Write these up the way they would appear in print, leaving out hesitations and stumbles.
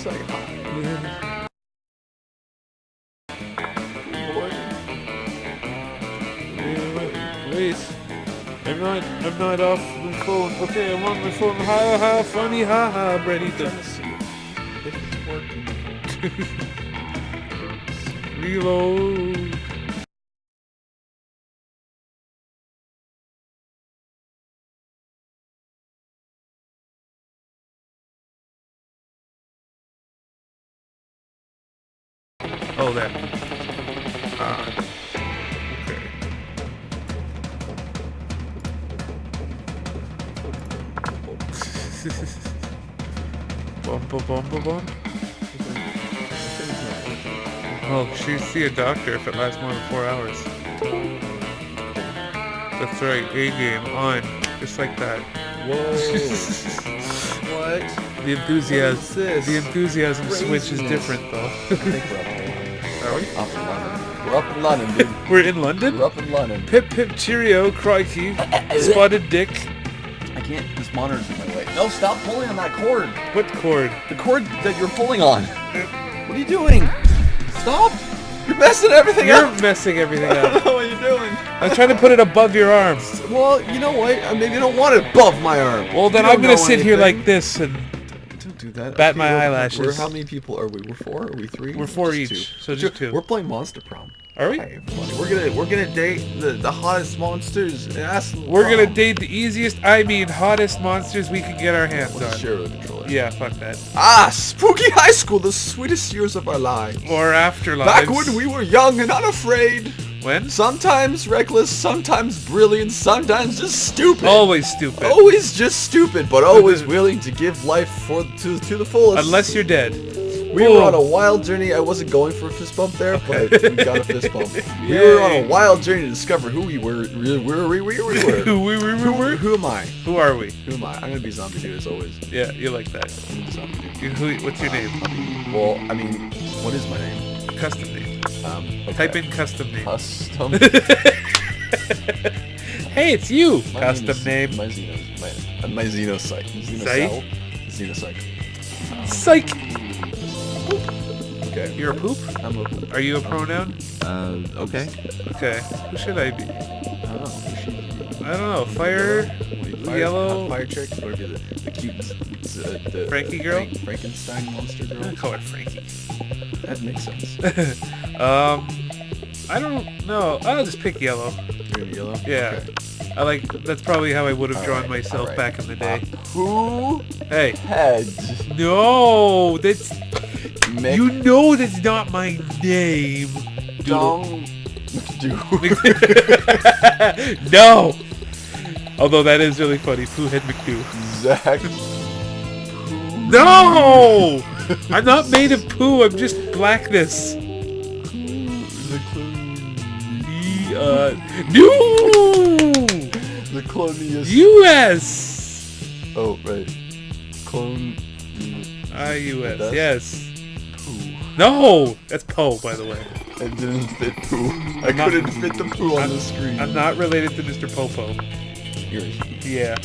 say hi. Boy. Wait. I'm not off the phone. Okay, I'm on my phone. Ha ha, funny, ha ha, I'm ready to If it's working. reload. Oh, there. Okay. Bum, bum, bum, bum, bum. Oh, she see a doctor if it lasts more than 4 hours. That's right, A-game on, just like that. Whoa. What? The enthusiasm, What is this? the enthusiasm switch is Craziness. different, though. I think we're up in London. We're up in London, dude. We're in London? We're up in London. Pip pip cheerio, crikey, spotted dick. I can't. This monitor's in my way. No, stop pulling on that cord. What cord? The cord that you're pulling on. What are you doing? Stop! You're messing everything You're up. messing everything I don't up. know what you're doing. I'm trying to put it above your arms. Well, you know what? I maybe don't want it above my arm. Well, then You I'm don't gonna know sit here anything. like this and Don't do that. bat my we're- eyelashes. How many people are we? We're 4? Are we 3? We're 4 Just each, 2. so just 2. We're playing Monster Prom. Are we? Hey, we're gonna date the hottest monsters. And ask them We're gonna prom. date the easiest, hottest monsters we can get our hands Let's on. share the controller. Yeah, fuck that. Ah, spooky high school, the sweetest years of our lives. Or afterlives. Back when we were young and unafraid. When? Sometimes reckless, sometimes brilliant, sometimes just stupid. Always stupid. Always just stupid, but always willing to give life to the fullest. Unless you're dead. We were on a wild journey. I wasn't going for a fist bump there, but we got a fist bump. We were on a wild journey to discover who we were. Who Who am I? Who are we? Who am I? I'm gonna be zombie dude as always. Yeah, you like that. Zombie dude. What's your name? Well, I mean, what is my name? Custom name. Okay. Type in custom name. Custom. Hey, it's you. My Custom name. name. My Xenosite. Site? Xenosite. Psych. Okay. You're a poop? I'm a. Are you a pronoun? Okay. Okay. Who should I be? I don't know. I don't know. Fire. Yellow. Fire chick. Or be the cute. The Frankie girl? Frankenstein monster girl. I call her Frankie. That makes sense. I don't know. I'll just pick yellow. You're in yellow. Yeah. Okay. I like. That's probably how I would have drawn Alright, myself alright. back in the day. Who Hey. head? No, that's. Mick You know that's not my name. Dong. Dude. No. Although that is really funny. Pooh Head McDoo. Zach. No! I'm not made of poo. I'm just blackness. The clone. No! The cloniest. U.S. Oh right. Clone. I-U-S. That's Yes. Poo. No! That's Poe, by the way. It didn't fit poo. I couldn't fit the poo on the screen. I'm not related to Mr. Popo. You're a he. Yeah.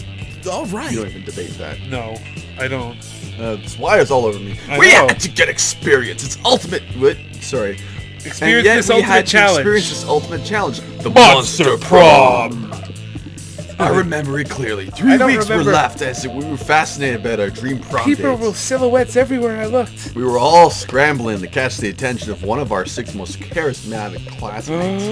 All right. You don't even debate that. No, I don't. This wire's all over me. I We know. had to get experience. It's ultimate. What? Sorry. Experience And yet this we ultimate had to challenge. experience this ultimate challenge. The Monster Prom. I remember it clearly. I 3 don't weeks remember. were left as we were fascinated about our dream prom People dates. with silhouettes everywhere I looked. We were all scrambling to catch the attention of one of our 6 most charismatic classmates.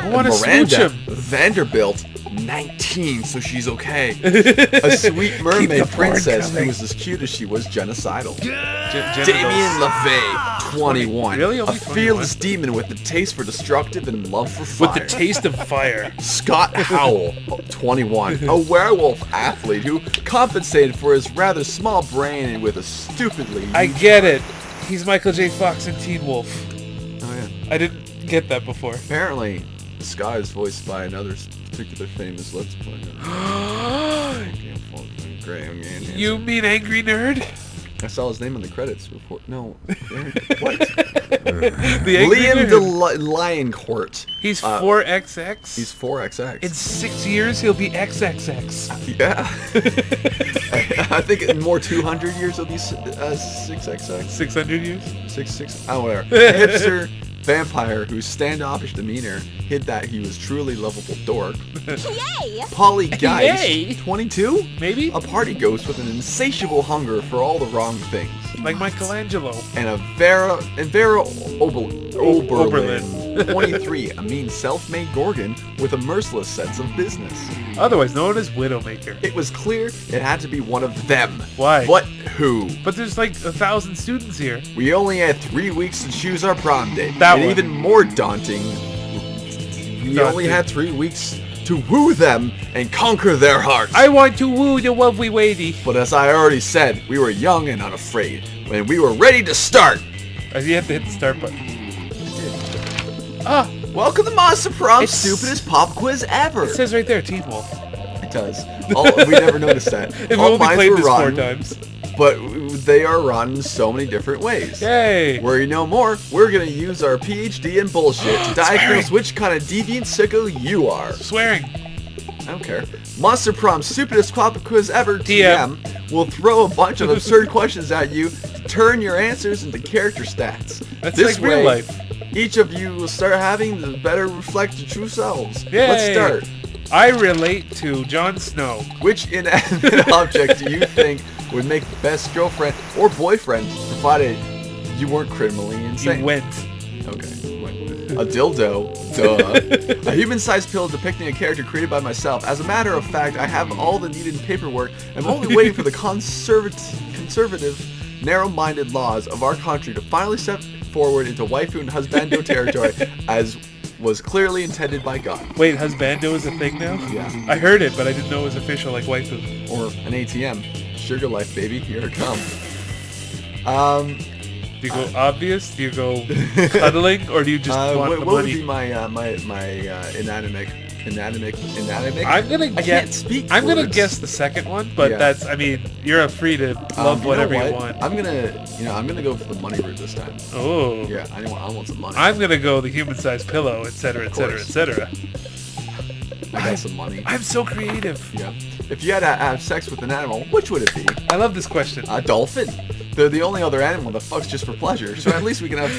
I want to smooch Miranda him. Vanderbilt, 19, so she's okay. A sweet mermaid the porn princess coming. who was as cute as she was genocidal. Genitals. Damien LaVey, 21. Really? A Only fearless demon with the taste for destructive and love for fire. With the taste of fire. Scott Howell, 21. A werewolf athlete who compensated for his rather small brain with a stupidly... I get it. He's Michael J. Fox in Teen Wolf. Oh, yeah. I didn't get that before. Apparently, Scott is voiced by another particular famous Let's Player. You mean Angry Nerd? I saw his name in the credits before. No. What? The Angry Liam Nerd. Lioncourt. He's 4XX? He's 4XX. In 6 years, he'll be XXX. Yeah. I think in more 200 years it'll be 6xx. 600 years? 6. Oh, whatever. A hipster vampire whose standoffish demeanor hid that he was truly lovable dork. Yay! Polly Yay! Geist, 22? Maybe? A party ghost with an insatiable hunger for all the wrong things. Like Michelangelo. And Vera Oberlin, 23, a mean self-made Gorgon with a merciless sense of business. Otherwise known as Widowmaker. It was clear it had to be one of them. Why? But who? But there's like 1,000 students here. We only had 3 weeks to choose our prom date. That and one. even more daunting, we only had 3 weeks to woo them and conquer their hearts. I want to woo the lovely lady. But as I already said, we were young and unafraid, and we were ready to start. You have to hit the start button. Ah, Welcome to Monster Prom, It's- stupidest pop quiz ever. it says right there, Teen Wolf. It does. We never noticed that. We've All only mines played were this rotten, 4 times. but they are run so many different ways. Yay! Where you know more, we're gonna use our PhD in bullshit to diagnose Swearing. which kind of deviant sicko you are. Swearing. I don't care. Monster Prom, stupidest pop quiz ever, TM. will throw a bunch of absurd questions at you to turn your answers into character stats. That's This like real way, life. each of you will start having to better reflect your true selves. Yay. Let's start. I relate to Jon Snow. Which inanimate object do you think would make the best girlfriend or boyfriend, provided you weren't criminally insane? You went. Okay. A dildo. Duh. A human-sized pill depicting a character created by myself. As a matter of fact, I have all the needed paperwork. I'm only waiting for the conservative, narrow-minded laws of our country to finally step forward into waifu and husbando territory, as was clearly intended by God. Wait, husbando is a thing now? Yeah. I heard it, but I didn't know it was official like waifu. Or an ATM. Sugar life, baby. Here it comes. Do you go obvious? Do you go cuddling? Or do you just want what the would money? be my inanimate? I'm gonna I can't guess. speak. I'm gonna words. guess the second one, but Yeah. that's. I mean, you're free to love You know whatever what? you want. I'm gonna go for the money route this time. Oh. Yeah, I want some money. I'm gonna go the human-sized pillow, etc., etc., course. etc. I got some money. I'm so creative. Yeah. If you had to have sex with an animal, which would it be? I love this question. A dolphin. They're the only other animal that fucks just for pleasure. So at least we can at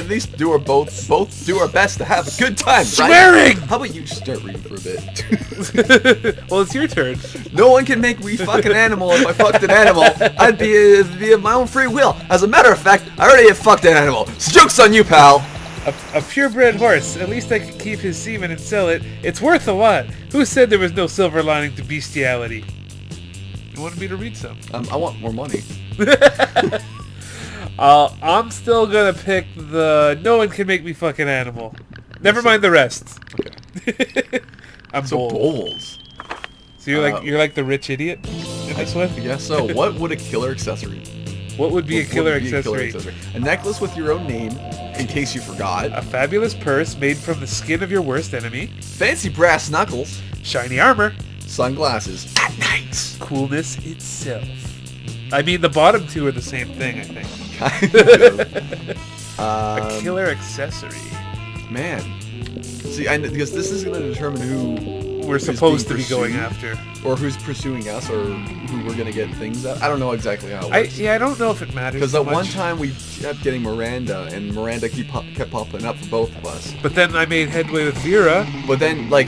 least do our both do our best to have a good time, right? Swearing! How about you just start reading for a bit? Well, it's your turn. No one can make me fuck an animal. If I fucked an animal, I'd be of my own free will. As a matter of fact, I already have fucked an animal. So joke's on you, pal. A purebred horse. At least I could keep his semen and sell it. It's worth a lot. Who said there was no silver lining to bestiality? You wanted me to read some. I want more money. I'm still gonna pick the no one can make me fuck an animal. Never mind the rest. Okay. I'm So bold. bowls. So you're like the rich idiot in this one? I guess so. What would a killer accessory? What would be a What killer would be accessory? A necklace with your own name, in case you forgot. A fabulous purse made from the skin of your worst enemy. Fancy brass knuckles. Shiny armor. Sunglasses. At night. Coolness itself. I mean, the bottom two are the same thing, I think. A killer accessory. Man. See, because this is going to determine who We're who's supposed to being be going pursued, after. or who's pursuing us, or who we're going to get things at. I don't know exactly how it works. I don't know if it matters. Because so that one much. time we kept getting Miranda, and Miranda kept popping up for both of us. But then I made headway with Vera. But then, like,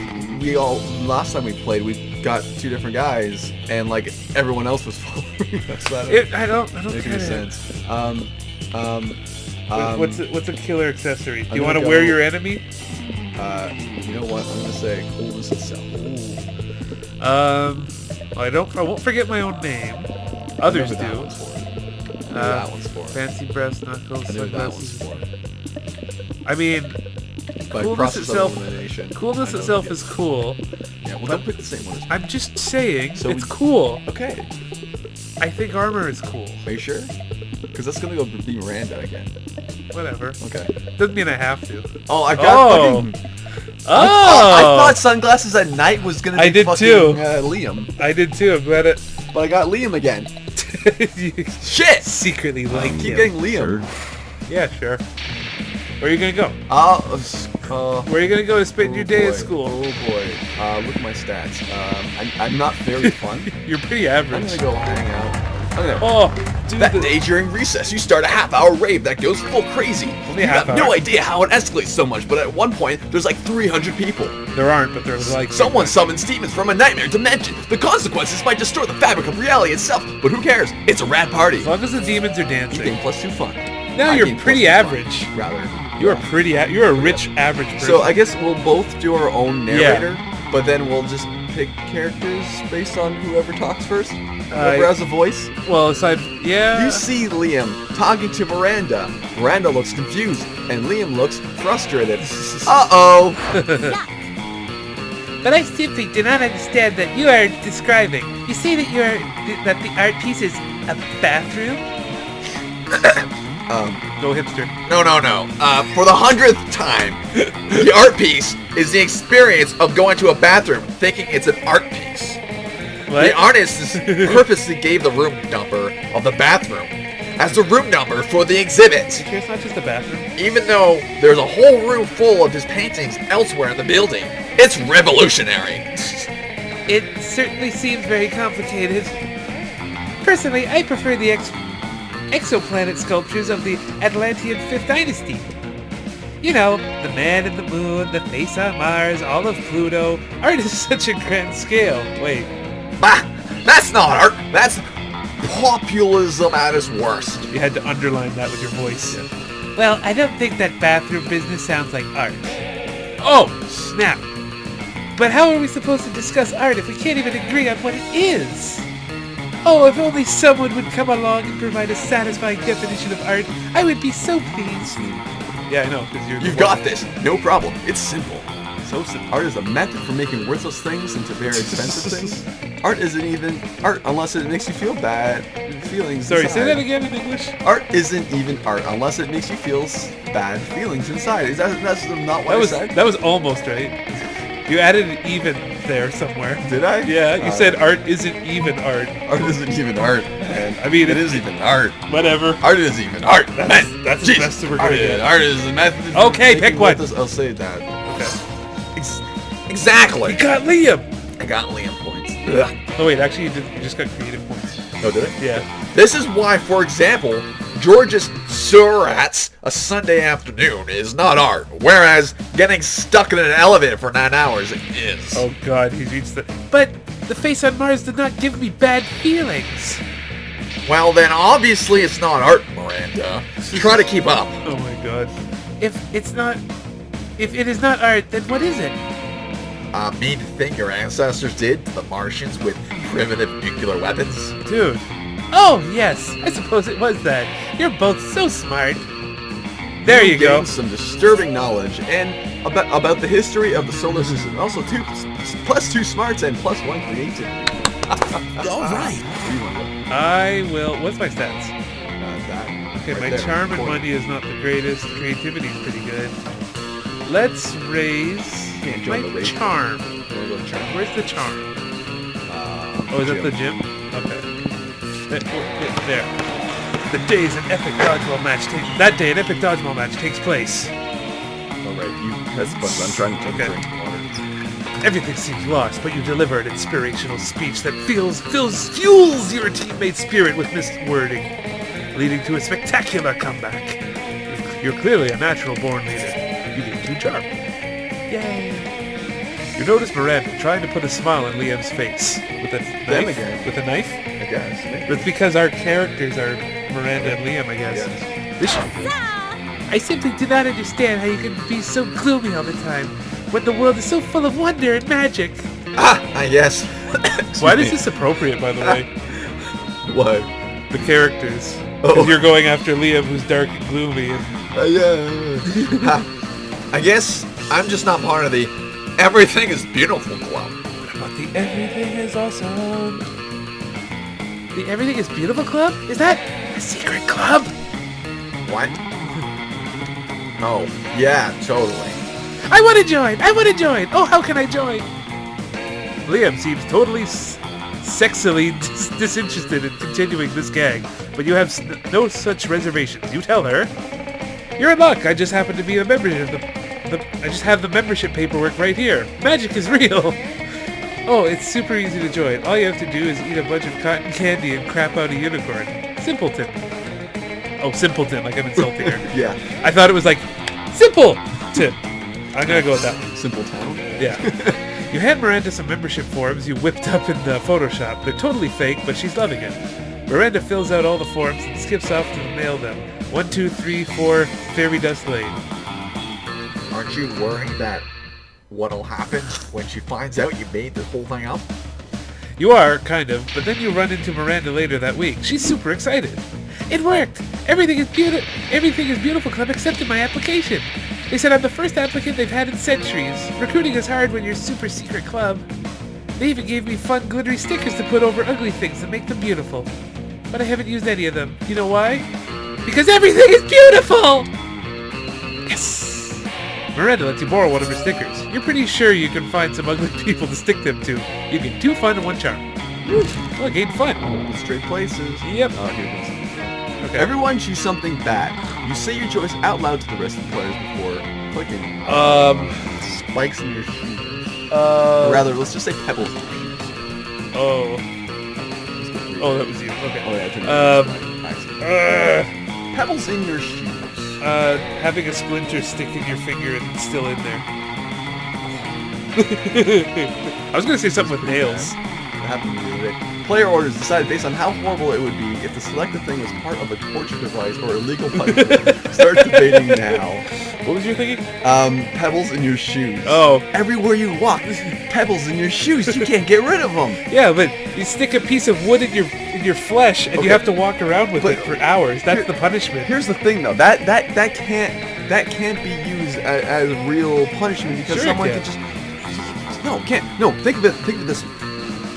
last time we played, we got 2 different guys, and, like, everyone else was following us. So I don't make get any it. sense. What's a killer accessory? Do I'm you want gonna to wear go- your enemy? You know what? I'm going to say coolness itself. I won't forget my own name. I Others know who that do. one's for. I know who that one's for. Fancy brass knuckles, I know who that one's sunglasses. for. I mean, By coolness process itself. of elimination. Coolness I know itself who is cool. Yeah, well, but- don't pick the same one as me. I'm just saying, So it's we- cool. Okay. I think armor is cool. Are you sure? Because that's going to go be Miranda again. Whatever. Okay. Doesn't mean I have to. Oh, I got Oh. fucking... Oh! I thought sunglasses at night was gonna be I did fucking too. Liam, I did too. I'm glad it. but I got Liam again. You Shit! secretly like Keep him. getting Liam. Yeah, sure. Where are you gonna go? Where are you gonna go to spend your day at school? Oh boy. Look at my stats. I'm not very fun. You're pretty I'm average. gonna go hang out Okay. Oh, dude. That day during recess, you start a half-hour rave that goes full crazy. Only You half have hour. no idea how it escalates so much, but at one point, there's like 300 people. There aren't, but there's like... Someone summons demons from a nightmare dimension. The consequences might destroy the fabric of reality itself, but who cares? It's a rad party. As long as the demons are You dancing. gain +2 fun. Now I you're gain pretty +2 fun, average. rather. You're you're a rich average person. So I guess we'll both do our own narrator, but then we'll just pick characters based on whoever talks first. Whoever has a voice. Well, aside... Yeah. You see Liam talking to Miranda. Miranda looks confused, and Liam looks frustrated. Uh-oh! But I simply do not understand that you are describing. You say that that the art piece is a bathroom? Go hipster. No. For the 100th time, the art piece is the experience of going to a bathroom thinking it's an art piece. What? The artist purposely gave the room number of the bathroom as the room number for the exhibit. Okay, it's not just a bathroom. Even though there's a whole room full of his paintings elsewhere in the building, it's revolutionary. It certainly seems very complicated. Personally, I prefer the exoplanet sculptures of the Atlantean 5th Dynasty. You know, the man in the moon, the face on Mars, all of Pluto. Art is such a grand scale. Wait. Bah! That's not art! That's populism at its worst. You had to underline that with your voice. Well, I don't think that bathroom business sounds like art. Oh, snap. But how are we supposed to discuss art if we can't even agree on what it is? Oh, if only someone would come along and provide a satisfying definition of art, I would be so pleased. Yeah, I know, because you're... You've got this. No problem. It's simple. So simple. Art is a method for making worthless things into very expensive things. Art isn't even art unless it makes you feel bad feelings Sorry, inside. say that again in English? Art isn't even art unless it makes you feel bad feelings inside. That's not what I said? That was almost right. You added an even there somewhere. Did I? Yeah, you said art isn't even art. Art isn't even art. And I mean, it is even art. Whatever. Art is even art. That's as Jeez. best as we're gonna get. Art is a method. Okay, pick one. I'll say that. Okay. Exactly. You got Liam! I got Liam points. Oh wait, actually you just got creative points. Oh, did I? Yeah. This is why, for example, George's Surats a Sunday afternoon is not art, whereas getting stuck in an elevator for 9 hours is. Oh god, he reached the... But the face on Mars did not give me bad feelings. Well, then obviously it's not art, Miranda. Try to keep up. Oh my god. If it is not art, then what is it? A mean thing your ancestors did to the Martians with primitive nuclear weapons. Dude. Oh, yes, I suppose it was that. You're both so smart. There you go. Gained some disturbing knowledge and about the history of the solar system. Also, +2 smarts and +1 creativity. All right. I will... What's my stats? That. Okay, Right my there. charm and Point. money is not the greatest. Creativity's pretty good. Let's raise Can't my join the race. charm. You wanna go to charm? Where's the charm? Oh, is that the gym? Okay. There. The day's an epic dodgeball match. That day, an epic dodgeball match takes place. All right, that's fun. I'm trying to Okay. drink water. Everything seems lost, but you deliver an inspirational speech that fuels your teammate's spirit with missed wording, leading to a spectacular comeback. You're clearly a natural-born leader. You gain 2 charm. Yay. You notice Miranda trying to put a smile on Liam's face with a Them knife. again. With a knife? I guess. Maybe. But it's because our characters are Miranda and Liam, I guess. Yes. This I simply do not understand how you can be so gloomy all the time when the world is so full of wonder and magic. Yes. Why is this appropriate, by the way? What? The characters. Oh. Because you're going after Liam, who's dark and gloomy. And Yeah. I guess I'm just not part of the Everything is Beautiful club. but the everything is awesome. The Everything is Beautiful Club? Is that a secret club? What? Oh, yeah, totally. I want to join! I want to join! Oh, how can I join? Liam seems totally sexily disinterested in continuing this gag, but you have no such reservations. You tell her, "You're in luck. I just happen to be a member of I just have the membership paperwork right here. Magic is real." Oh, it's super easy to join. All you have to do is eat a bunch of cotton candy and crap out a unicorn. Simpleton. Oh, simpleton, like I'm insulting her. Yeah. I thought it was like, simple! I'm gonna go with that one. Simple town. Yeah. You hand Miranda some membership forms you whipped up in the Photoshop. They're totally fake, but she's loving it. Miranda fills out all the forms and skips off to mail them. 1, 2, 3, 4, Fairy Dust Lane. Aren't you worried that what'll happen when she finds out you made this whole thing up? You are, kind of, but then you run into Miranda later that week. She's super excited. It worked! Everything is beautiful, Club, except in my application. They said I'm the first applicant they've had in centuries. Recruiting is hard when you're super secret club. They even gave me fun glittery stickers to put over ugly things and make them beautiful. But I haven't used any of them. You know why? Because everything is beautiful! Yes! Miranda lets you borrow one of her stickers. You're pretty sure you can find some ugly people to stick them to. You get 2 fun and 1 charm. Well, gain fun. Straight places. Yep. Oh, here it is. Okay. Everyone choose something bad. You say your choice out loud to the rest of the players before clicking. Spikes in your shoes. Or rather, let's just say pebbles in your shoes. Oh, that was you. Okay. Oh yeah, I turned pebbles in your shoes. Having a splinter stick in your finger and it's still in there. I was gonna say something with nails. What happened the other day? Player orders decided based on how horrible it would be if the selected thing was part of a torture device or illegal punishment. Start debating now. What was your thinking? Pebbles in your shoes. Oh. Everywhere you walk, there's pebbles in your shoes. You can't get rid of them. Yeah, but you stick a piece of wood in your flesh and you have to walk around with it for hours. That's the punishment. Here's the thing, though. That can't be used as real punishment because Sure someone it could just can't. No, think of this.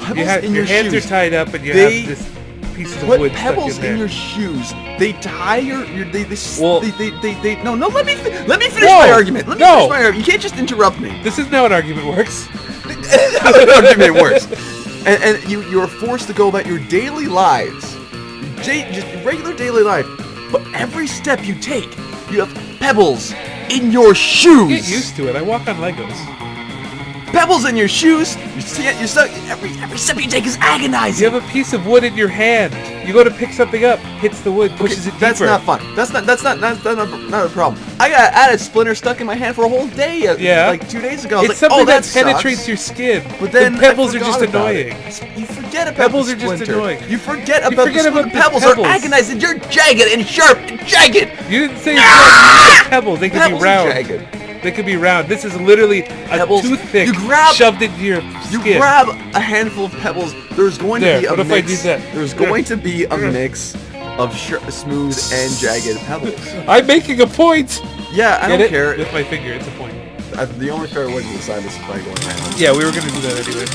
Pebbles in your hands shoes. are tied up and you They have this pieces of put wood pebbles stuck in there. your shoes. They tie your they Well- no. Let me finish my argument. Let me finish my argument. You can't just interrupt me. This is not how an argument works. How the argument works. And you are forced to go about your daily lives, just regular daily life. But every step you take, you have pebbles in your shoes. Get used to it. I walk on Legos. Pebbles in your shoes. You're stuck. Every step you take is agonizing. You have a piece of wood in your hand. You go to pick something up, hits the wood, pushes it deeper. That's not fun. That's not a problem. I got a splinter stuck in my hand for a whole day. Yeah. Like 2 days ago. I was It's like, something that that penetrates sucks. your skin. But then the pebbles I are just forgot about annoying. it. You forget about Pebbles the are just splinter. annoying. You forget You about forget the about splinter. the Pebbles pebbles. are agonizing. You're jagged and sharp and jagged. You didn't say it's pebbles. They could Pebbles be are round. jagged. They could be round. This is literally a Pebbles. toothpick You grab- shoved into your You skin. grab a handful of pebbles. There's going to There, be a what if I mix. do that? There's going to be a mix of smooth and jagged pebbles. I'm making a point. Yeah, I Get don't it? care. With my finger, it's a point. The only fair way to decide this is by going around. Yeah, we were gonna do that anyway.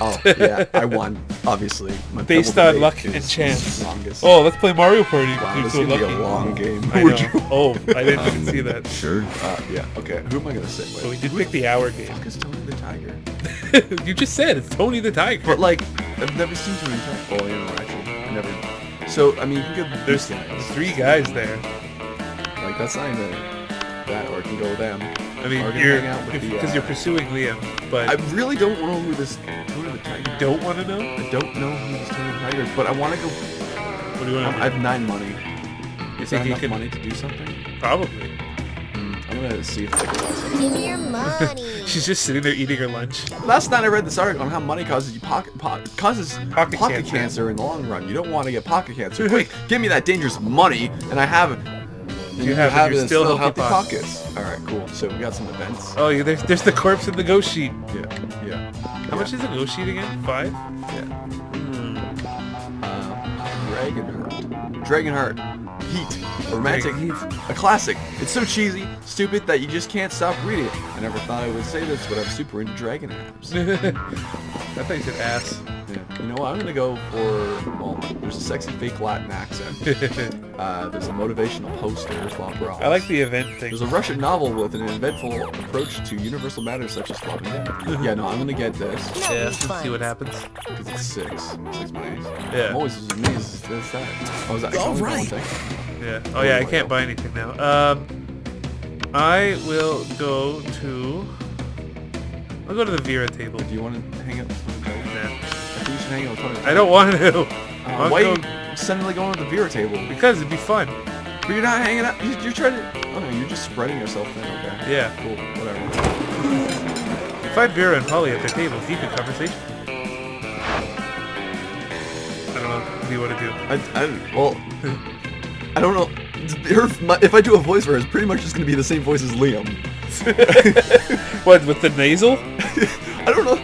Oh, yeah, I won, obviously. My Based pebble on debate luck is and chance. longest. Oh, let's play Mario Party. Wow, You're this so is going to lucky. be a long game. I Would know. you? Oh, I didn't even see that. Sure. Yeah, okay. Who am I going to sit with? But we did pick the hour game. Because Tony the Tiger. You just said it's Tony the Tiger. But, like, I've never seen Tony the Tiger. Oh, yeah, no, actually. I never. So, I mean, you can go There's these guys. 3 guys there. Like, that's not even that, or I can go with them. I mean, Or I can you're hang out with the, because you're pursuing Liam, but I really don't know who this Tony the Tiger is. don't want to know. I don't know who this Tony the Tiger is, but I want to go. What do you want I to have 9 money. You Is that think you enough could- money to do something? do? Probably. I'm gonna see if I can buy something. Give me your money. She's just sitting there eating her lunch. Last night I read this article on how money causes you pocket Pocket cancer. cancer in the long run. You don't want to get pocket cancer. Quick, give me that dangerous money, and I have it. And You have it, you're it, still still healthy pockets. All right, cool. So we got some events. Oh, yeah, there's the corpse in the ghost sheet. Yeah. How much is the ghost sheet again? 5? Yeah. Dragonheart. Heat. Romantic Dragon Heat. A classic. It's so cheesy, stupid that you just can't stop reading it. I never thought I would say this, but I'm super into Dragon apps. I thought you said ass. Yeah. You know what? I'm gonna go for. Well, there's a sexy fake Latin accent. There's a motivational poster. Swap bras. I like the event thing. There's a Russian novel with an eventful approach to universal matters such as swapping death. Yeah, no, I'm gonna get this Yeah, let's see what happens. because it's 6 money. Yeah. I'm always as amazed as that. Oh, is that All only right. one thing? Yeah. Oh yeah, I can't buy anything now. I will go to. I'll go to the Vera table. Do you want to hang out with Tony? Nah. I think you should hang out with Tony. I don't want to. Why are you suddenly going to the Vera table? Because it'd be fun. But you're not hanging out. You're trying to. Oh no, you're just spreading yourself thin. Okay. Yeah. Cool. Whatever. You find Vera and Polly at their table, deep in conversation. I don't know. What do you want to do? Well, I don't know. If I do a voice for her, it's pretty much just going to be the same voice as Liam. What, with the nasal? I don't know.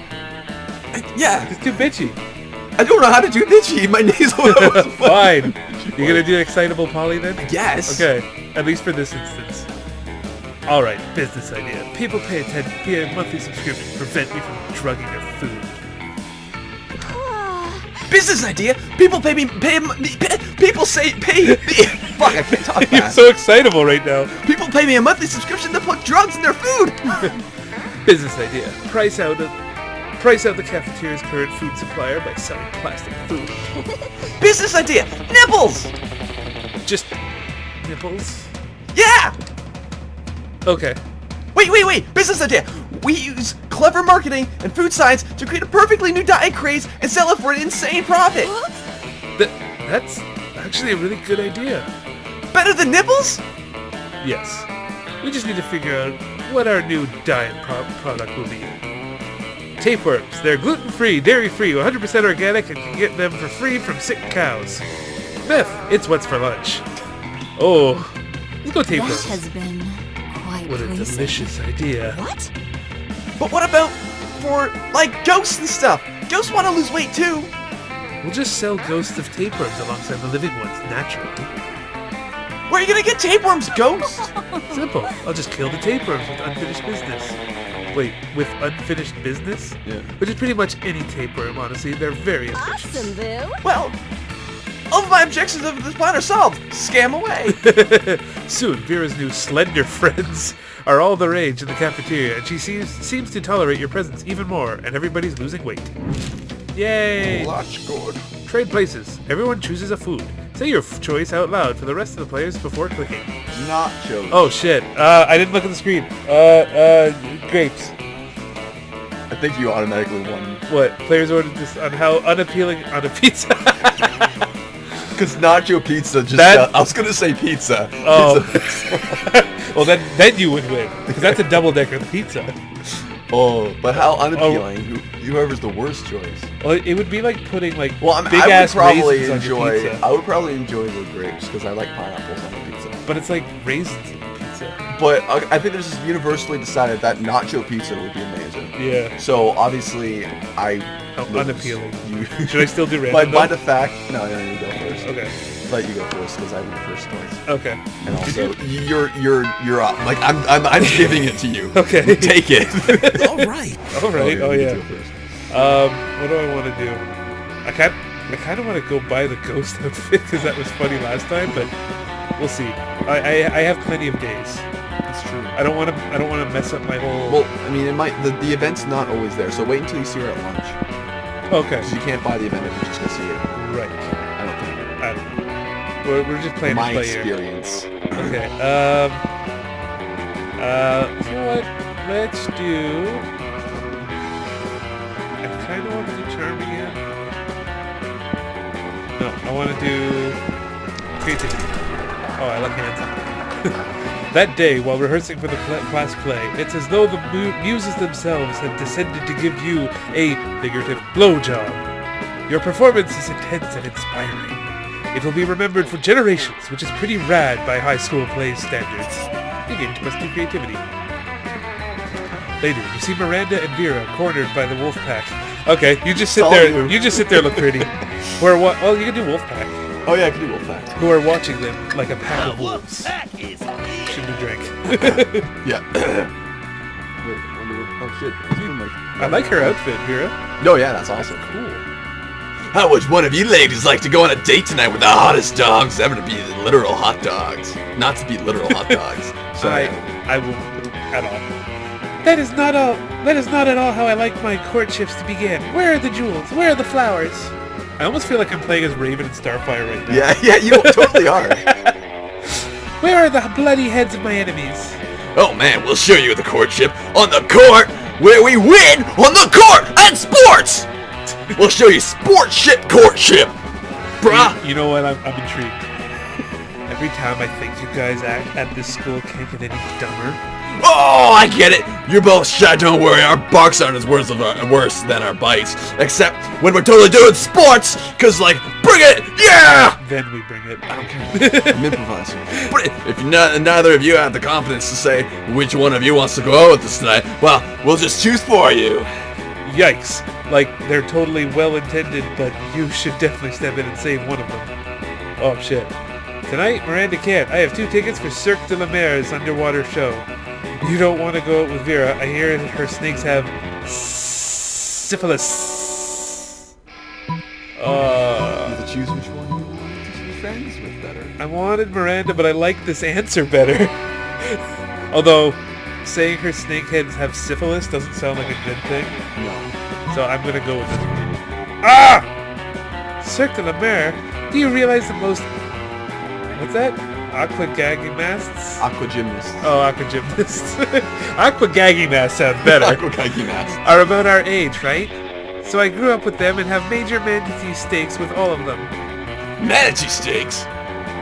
Yeah. It's too bitchy. I don't know how to do bitchy. My nasal was Fine. You gonna do excitable Polly then? Yes. Okay. At least for this instance. Alright, business idea. People pay a monthly subscription to prevent me from drugging their food. Business idea. People pay me. People say pay me. Fuck, I can't talk You're fast. so excitable right now. People pay me a monthly subscription to put drugs in their food. Business idea. Price out the cafeteria's current food supplier by selling plastic food. Business idea. Nipples. Just nipples? Yeah. Okay. Wait. Business idea. We use clever marketing and food science to create a perfectly new diet craze and sell it for an insane profit. That's actually a really good idea. Better than nipples? Yes. We just need to figure out what our new diet product will be. Tapeworms. They're gluten-free, dairy-free, 100% organic, and can get them for free from sick cows. Myth. It's what's for lunch. Oh. Let's go tapeworms. That has been quite What a pleasing. delicious idea. What? But what about for, like, ghosts and stuff? Ghosts want to lose weight, too. We'll just sell ghosts of tapeworms alongside the living ones, naturally. Where are you going to get tapeworms, Ghost? Simple. I'll just kill the tapeworms with unfinished business. Wait, with unfinished business? Yeah. Which is pretty much any tapeworm, honestly. They're very ambitious. Awesome, Boo. Well, all of my objections of this plan are solved. Scam away. Soon, Vera's new slender friends are all the rage in the cafeteria, and she seems to tolerate your presence even more, and everybody's losing weight. Yay! That's good. Trade places. Everyone chooses a food. Say your choice out loud for the rest of the players before clicking. Nachos. Oh shit! I didn't look at the screen. Grapes. I think you automatically won. What? Players ordered this on how unappealing on a pizza. Because nacho pizza just... That- I was going to say pizza. Oh. Pizza. Well, then you would win because that's a double-decker pizza. Oh, but how unappealing. Whoever's the worst choice. Well, it would be like putting like Well, I would big-ass probably raisins on your enjoy... pizza. I would probably enjoy the grapes because I like pineapples on the pizza. But it's like raisins in pizza. But I think this is universally decided that nacho pizza would be amazing. Yeah. So obviously, I How lose. unappealing. You Should I still do by random? the fact, no, you go first. Okay. Let you go first because I went first twice. Okay. And also, you're up. Like I'm giving it to you. Okay. Take it. All right. All right. Oh you yeah. do it first. What do I want to do? I kind of want to go buy the ghost outfit because that was funny last time, but we'll see. I have plenty of days. That's true. I don't want to mess up my whole. Well, I mean, it might. The event's not always there, so wait until you see her at lunch. Okay. Because you can't buy the event if you just go see it. Right. I don't think. I don't know. We're just playing My to play here. experience. Okay. You know what? Let's do. I kind of want to do charm again. No, I want to do creativity. Oh, I like hands. That day, while rehearsing for the class play, it's as though the muses themselves have descended to give you a figurative blowjob. Your performance is intense and inspiring. It will be remembered for generations, which is pretty rad by high school play standards. Begin to must do creativity. Later, you see Miranda and Vera cornered by the wolf pack. Okay, you just sit All there. you. You just sit there, look pretty. Well, you can do wolf pack. Oh yeah, I can do Wolfpack. Who are watching them like a pack of wolves. Shouldn't have drank. Yeah. Wait, oh shit. I like her outfit, Vera. No, yeah, that's awesome. Cool. How would one of you ladies like to go on a date tonight with the hottest dogs ever to be literal hot dogs? Not to be literal hot dogs. So, I won't at all. That is not at all how I like my courtships to begin. Where are the jewels? Where are the flowers? I almost feel like I'm playing as Raven and Starfire right now. yeah, you totally are. Where are the bloody heads of my enemies? Oh man, we'll show you the courtship on the court where we win on the court and sports. We'll show you sports shit courtship, bruh. You know what? I'm intrigued. Every time I think you guys at this school can't get any dumber. Oh, I get it. You're both shy. Don't worry. Our barks aren't as worse than our bites, except when we're totally doing sports. Cause like, bring it, yeah. Then we bring it. Okay. I'm improvising. But if neither of you have the confidence to say which one of you wants to go out with us tonight, well, we'll just choose for you. Yikes. Like, they're totally well-intended, but you should definitely step in and save one of them. Oh, shit. Tonight, Miranda can't. I have 2 tickets for Cirque de la Mer's underwater show. You don't want to go out with Vera. I hear her snakes have syphilis. You have to choose which one you want to be friends with better. I wanted Miranda, but I like this answer better. Although, saying her snakeheads have syphilis doesn't sound like a good thing. No. So I'm gonna go with this one. Ah! Cirque de la Mer? Do you realize the most... What's that? Aqua gagging masts? Aqua gymnasts. Oh, aqua gymnasts. Aqua gagging masts sounds better. Aqua gymnasts. Are about our age, right? So I grew up with them and have major manatee steaks with all of them. Manatee steaks.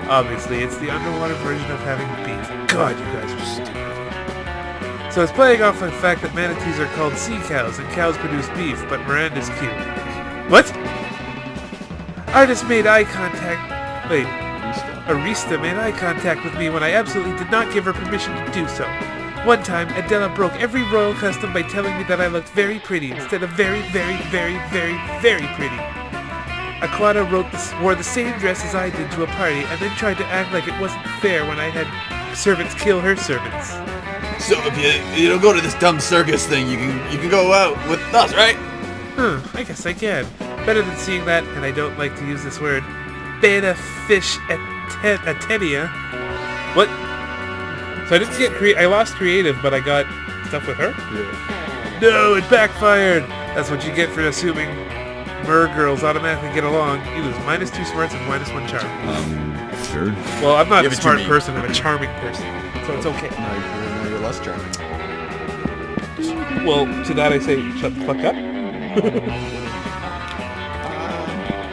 Obviously, it's the underwater version of having beef. God, you guys are stupid. So it's playing off the fact that manatees are called sea cows and cows produce beef, but Miranda's cute. What? Artist made eye contact... Wait. Arista made eye contact with me when I absolutely did not give her permission to do so. One time, Adela broke every royal custom by telling me that I looked very pretty instead of very, very, very, very, very pretty. Aquata wore the same dress as I did to a party and then tried to act like it wasn't fair when I had servants kill her servants. So if you don't go to this dumb circus thing, you can go out with us, right? I guess I can. Better than seeing that, and I don't like to use this word, beta fish atenia. What? So I didn't get I lost creative, but I got stuff with her? Yeah. No, it backfired! That's what you get for assuming mer girls automatically get along. You lose -2 smarts and -1 charm. Sure. Well, I'm not Give a it to smart me. person, I'm a charming person. So it's okay. Now you're less charming. Well, to that I say, shut the fuck up.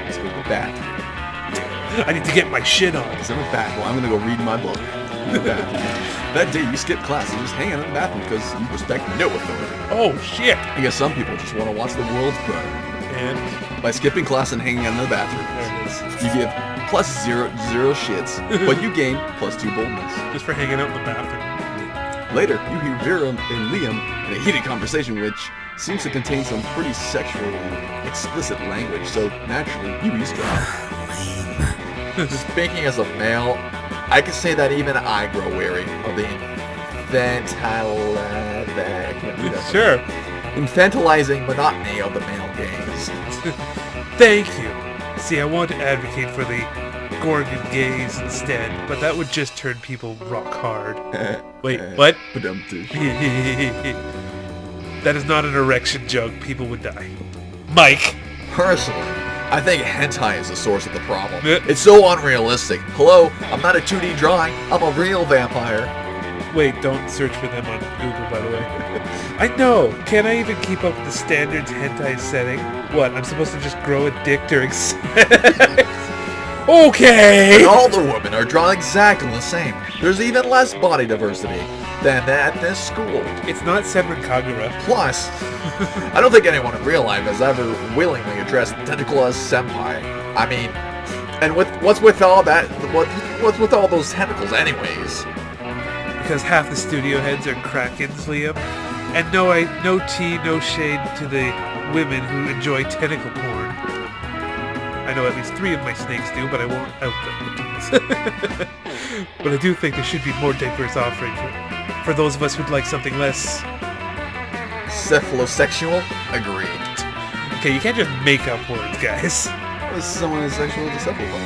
Let's go to the bath. I need to get my shit on. Because I'm a bath. Well, I'm gonna go read my book. In the bathroom. That day you skipped class and just hang out in the bathroom because you respect no authority. Oh, shit! I guess some people just want to watch the world burn. And By skipping class and hanging out in the bathroom, there it is. you give +0 shits, but you gain +2 boldness. Just for hanging out in the bathroom. Later, you hear Vera and Liam in a heated conversation which seems to contain some pretty sexually explicit language, so naturally, you eavesdrop. Speaking as a male, I can say that even I grow weary of the Sure. infantilizing monotony of the male gaze. Thank you. See, I want to advocate for the Gorgon gaze instead, but that would just turn people rock hard. Wait, what? That is not an erection joke. People would die. Mike! Personally, I think hentai is the source of the problem. It's so unrealistic. Hello, I'm not a 2D drawing. I'm a real vampire. Wait, don't search for them on Google, by the way. I know! Can I even keep up with the standards hentai is setting? What, I'm supposed to just grow a dick during sex? Okay! And all the women are drawn exactly the same. There's even less body diversity than at this school. It's not Senran Kagura. Plus, I don't think anyone in real life has ever willingly addressed tentacle as senpai. I mean, and what's with all that? What's with all those tentacles, anyways? Because half the studio heads are Krakens, Liam. And no tea, no shade to the women who enjoy tentacle porn. I know at least 3 of my snakes do, but I won't out them. But I do think there should be more diverse offering for those of us who'd like something less... Cephalosexual? Agreed. Okay, you can't just make up words, guys. Someone is sexual with a cephalopod.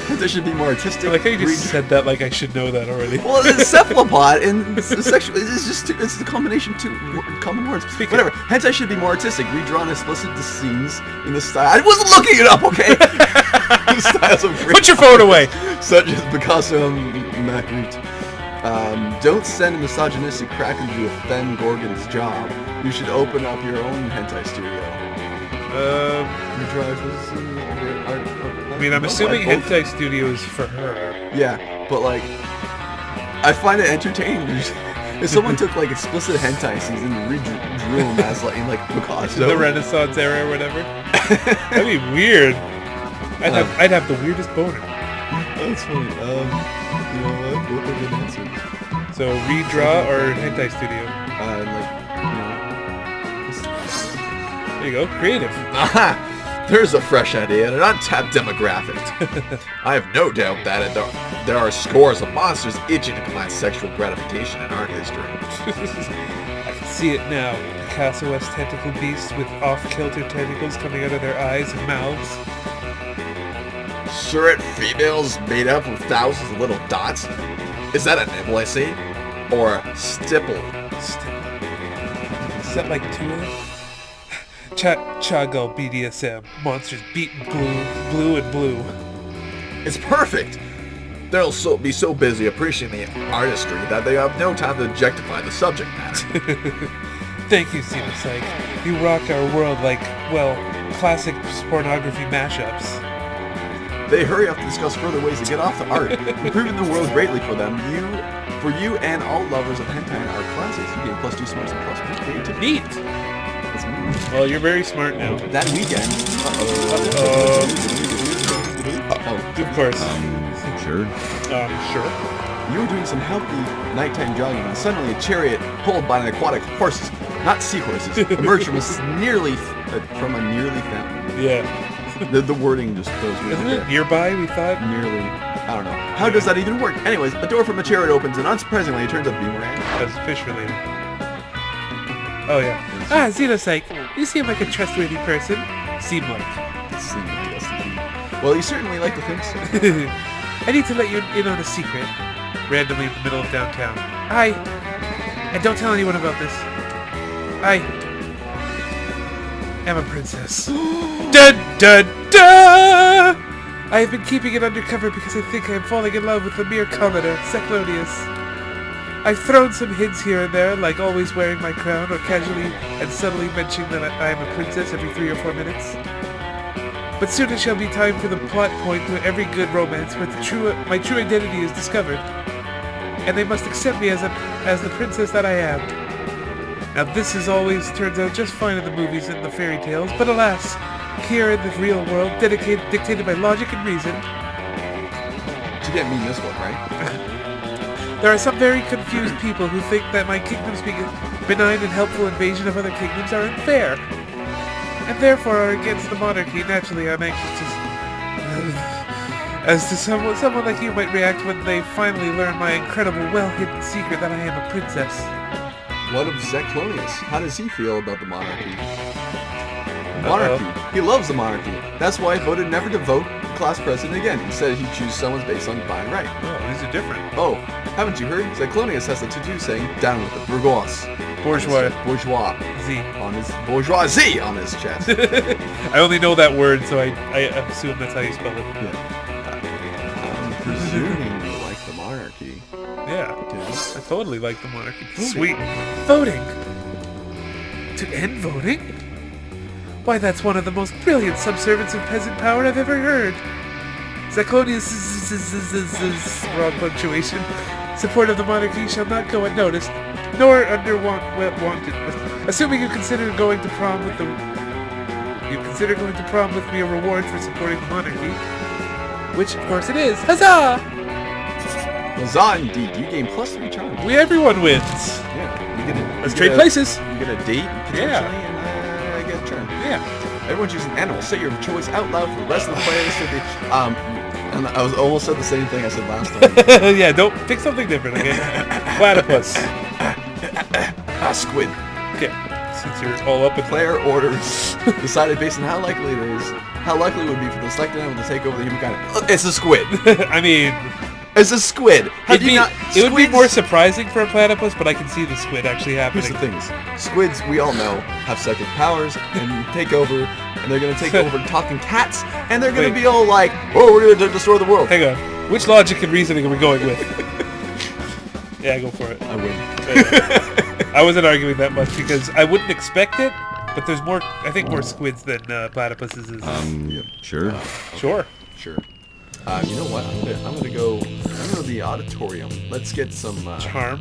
There should be more artistic. I like how you just said that like I should know that already. Well, it's cephalopod and sexual. It's the combination of 2 common words. Whatever. Hentai should be more artistic. Redrawn explicit scenes in the style. I wasn't looking it up, okay? The styles of Put your phone away. such as Picasso and Magritte. Don't send a misogynistic kraken to do a Fen Gorgon's job. You should open up your own hentai studio. I mean, I'm assuming hentai studio is for her. Yeah, but like, I find it entertaining. If someone took like explicit hentai scenes and redrew them as like in like Picasso, The Renaissance era or whatever. That'd be weird. I'd have the weirdest boner. That's funny. You know what? Both are good answers. So redraw or hentai studio. There you go, creative. Aha! There's a fresh idea and an untapped demographic. I have no doubt that there are scores of monsters itching to combine sexual gratification in art history. I can see it now. Picasso-esque tentacle beasts with off-kilter tentacles coming out of their eyes and mouths. Surrogate females made up of thousands of little dots? Is that a nibble I see? Or a stipple? Is that like two of them? Chago BDSM. Monsters beaten blue and blue. It's perfect! They'll be so busy appreciating the artistry that they have no time to objectify the subject matter. Thank you, Cedar Psych. You rock our world like, well, classic pornography mashups. They hurry up to discuss further ways to get off the art, improving the world greatly for them. For you and all lovers of hentai and art classics, you get +2 smarts and +1 creativity. Neat! That's neat. Well, you're very smart now. That weekend. Of course. Sure. Sure. You were doing some healthy nighttime jogging, and suddenly a chariot pulled by an aquatic horses, not seahorses, emerged from a nearly fountain. Yeah. The wording just goes weird. Isn't it nearby, we thought? Nearly. I don't know. How does that even work? Anyways, a door from a chariot opens, and unsurprisingly, it turns out to be Miranda. That's fish related. Oh, yeah. Ah, Xenopsych, you seem like a trustworthy person. Seem like. Well, you certainly like to think so. I need to let you in on a secret. Randomly in the middle of downtown. And don't tell anyone about this. I am a princess. Dun dun dun! I have been keeping it undercover because I think I am falling in love with the mere commoner, Seclonius. I've thrown some hints here and there, like always wearing my crown, or casually and subtly mentioning that I am a princess every 3 or 4 minutes. But soon it shall be time for the plot point to every good romance where my true identity is discovered, and they must accept me as the princess that I am. Now this is always turns out just fine in the movies and the fairy tales, but alas, here in the real world, dictated by logic and reason. You didn't mean this one, right? There are some very confused people who think that my kingdom's benign and helpful invasion of other kingdoms are unfair, and therefore are against the monarchy. Naturally, I'm anxious as to someone like you might react when they finally learn my incredible, well-hidden secret that I am a princess. What of Seclonius? How does he feel about the monarchy? Monarchy. He loves the monarchy. That's why he voted never to vote class president again. Instead, he'd choose someone based on divine right. Oh, these are different. Oh, haven't you heard? Seclonius has a tattoo saying, "Down with the bourgeois." Bourgeois. Bourgeoisie on his chest. I only know that word, so I assume that's how you spell it. Yeah. I'm presuming you like the monarchy. Yeah, I totally like the monarchy. Sweet. Voting! To end voting? Why, that's one of the most brilliant subservience of peasant power I've ever heard. Zaclonius' wrong punctuation. Support of the monarchy shall not go unnoticed, nor wanted. Assuming you consider going to prom with me a reward for supporting the monarchy, which of course it is. Huzzah! Huzzah indeed. You gain +3 charms. Everyone wins. Yeah. Let's trade places. You get a date potentially, and I get a charm. Yeah. Everyone chooses an animal. Say your choice out loud for the rest of the players. And I was almost said the same thing I said last time. Yeah, don't pick something different, okay? Platypus. Squid. Okay. Since you're all up with Player orders decided based on how likely it would be for the selected animal to take over the humankind. It's a squid. I mean, it's a squid. It would be more surprising for a platypus, but I can see the squid actually happening. Here's the things. Squids, we all know, have psychic powers and take over, and they're going to take over talking cats, and they're going to be all like, oh, we're going to destroy the world. Hang on. Which logic and reasoning are we going with? Yeah, go for it. I win. I wasn't arguing that much because I wouldn't expect it, but there's more. I think more squids than platypuses. Yeah, sure. Sure. Sure. You know what? I'm gonna go to the auditorium. Let's get some Charm.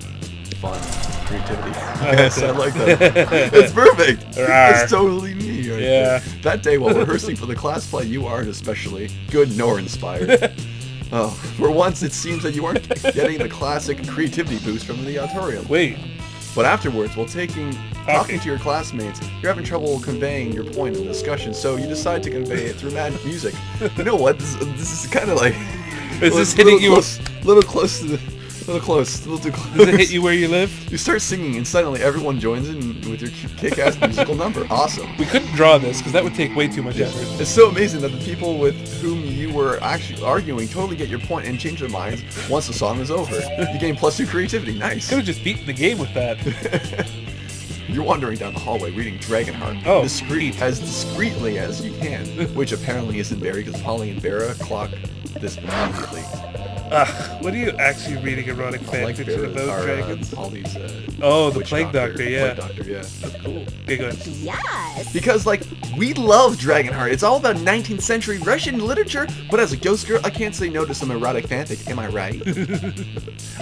fun, creativity. like Yes, I like that. It's perfect. It's totally me. Right Yeah. there. That day while rehearsing for the class play, you aren't especially good nor inspired. Oh, for once, it seems that you aren't getting the classic creativity boost from the auditorium. Wait. But afterwards, while talking to your classmates, you're having trouble conveying your point in the discussion, so you decide to convey it through mad music. You know what? This is kind of like... Is this hitting you? Little close, a little too close. Does it hit you where you live? You start singing, and suddenly everyone joins in with your kick-ass musical number. Awesome. We couldn't draw this because that would take way too much effort. It's so amazing that the people with whom you were actually arguing totally get your point and change their minds once the song is over. You gain +2 creativity. Nice. Could have just beaten the game with that. You're wandering down the hallway reading Dragonheart as discreetly as you can, which apparently isn't very because Polly and Vera clock this immediately. What are you actually reading erotic fanfiction about dragons? Polly's, the witch Plague Doctor, yeah. Plague Doctor, yeah. That's cool. Okay, go ahead. Yes. Because, we love Dragonheart. It's all about 19th century Russian literature, but as a ghost girl, I can't say no to some erotic fanfic, am I right?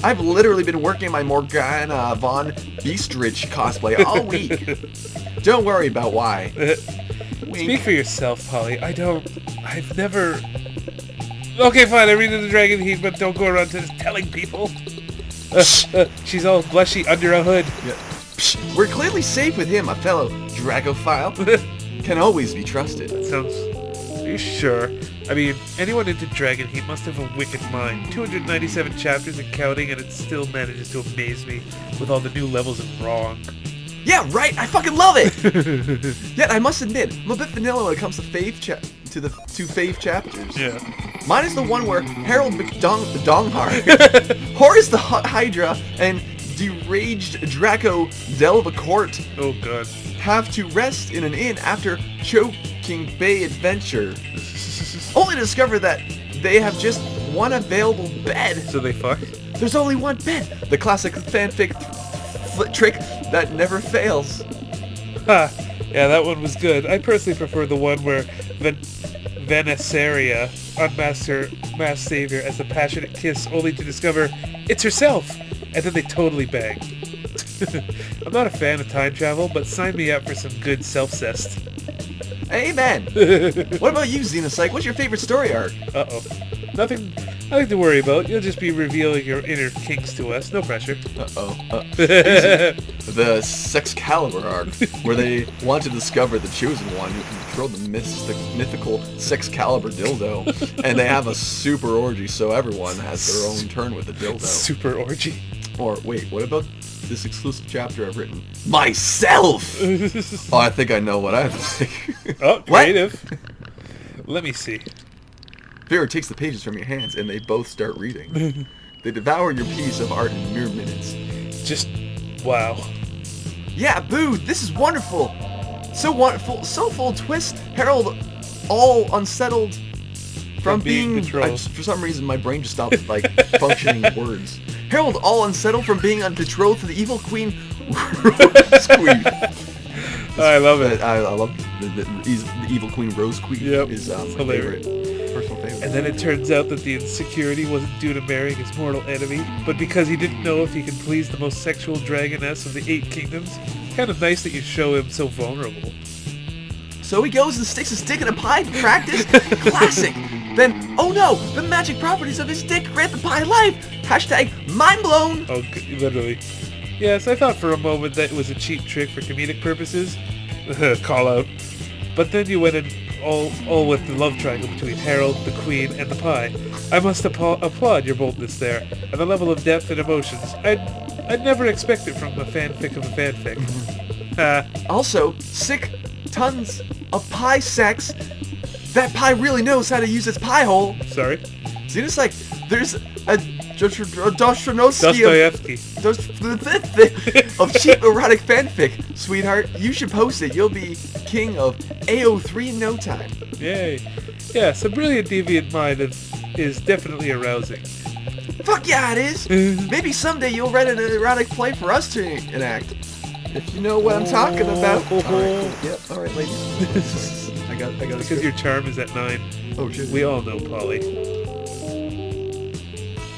I've literally been working my Morgana von Beestrich cosplay all week. Don't worry about why. Speak for yourself, Polly. I've never... Okay, fine, I read the Dragon Heat, but don't go around telling people. She's all blushy under a hood. Yeah. Psh, we're clearly safe with him, a fellow Dragophile. Can always be trusted. That sounds... Are you sure? I mean, anyone into Dragon Heat must have a wicked mind. 297 chapters and counting, and it still manages to amaze me with all the new levels of wrong. Yeah, right. I fucking love it. Yet I must admit, I'm a bit vanilla when it comes to the two fave chapters. Yeah. Mine is the one where Harold McDonghar, Horace the Hydra, and deranged Draco Delvacourt Oh god. have to rest in an inn after choking Bay adventure, only to discover that they have just one available bed. So they fuck? There's only one bed. The classic fanfic trick that never fails. Ha! Yeah, that one was good. I personally prefer the one where Venesaria unmasks her masked savior as a passionate kiss, only to discover it's herself, and then they totally bang. I'm not a fan of time travel, but sign me up for some good self-cest. Amen. What about you, Xenopsych? What's your favorite story arc? Uh-oh. Nothing to worry about. You'll just be revealing your inner kinks to us. No pressure. The Sexcalibur arc, where they want to discover the chosen one who can control the mythical Sexcalibur dildo, and they have a super orgy, so everyone has their own turn with the dildo. Super orgy. Or wait, what about this exclusive chapter I've written? Myself! Oh, I think I know what I have to say. Oh, creative. Let me see. Vera takes the pages from your hands, and they both start reading. They devour your piece of art in mere minutes. Just, wow. Yeah, boo! This is wonderful! So wonderful, so full of twist. Harold, all unsettled from being betrothed. for some reason, my brain just stopped, functioning words. Harold, all unsettled from being betrothed to the evil queen, Rose Queen. I love it. I love the evil queen, Rose Queen. Yep, is my hilarious. personal favorite. And then it turns out that the insecurity wasn't due to marrying his mortal enemy, but because he didn't know if he could please the most sexual dragoness of the 8 kingdoms. Kind of nice that you show him so vulnerable. So he goes and sticks his dick in a pie to practice. Classic. Then, oh no, the magic properties of his dick grant the pie life. Hashtag mind blown. Oh, literally. Yes, I thought for a moment that it was a cheap trick for comedic purposes. Call out. But then you went in all with the love triangle between Harold, the Queen, and the pie. I must applaud your boldness there, and the level of depth and emotions. I'd never expect it from a fanfic of a fanfic. Also, sick tons of pie sex. That pie really knows how to use its pie hole. Sorry? See, it's like, there's a Dostoevsky of cheap erotic fanfic. Sweetheart, you should post it. You'll be king of AO3 in no time. Yay. Yes, a brilliant deviant mind is definitely arousing. Fuck yeah, it is! Maybe someday you'll write an erotic play for us to enact. If you know what I'm talking about. Alright, cool. Yep, alright, ladies. I got Because your charm is at 9. Oh, shit. We all know, Polly.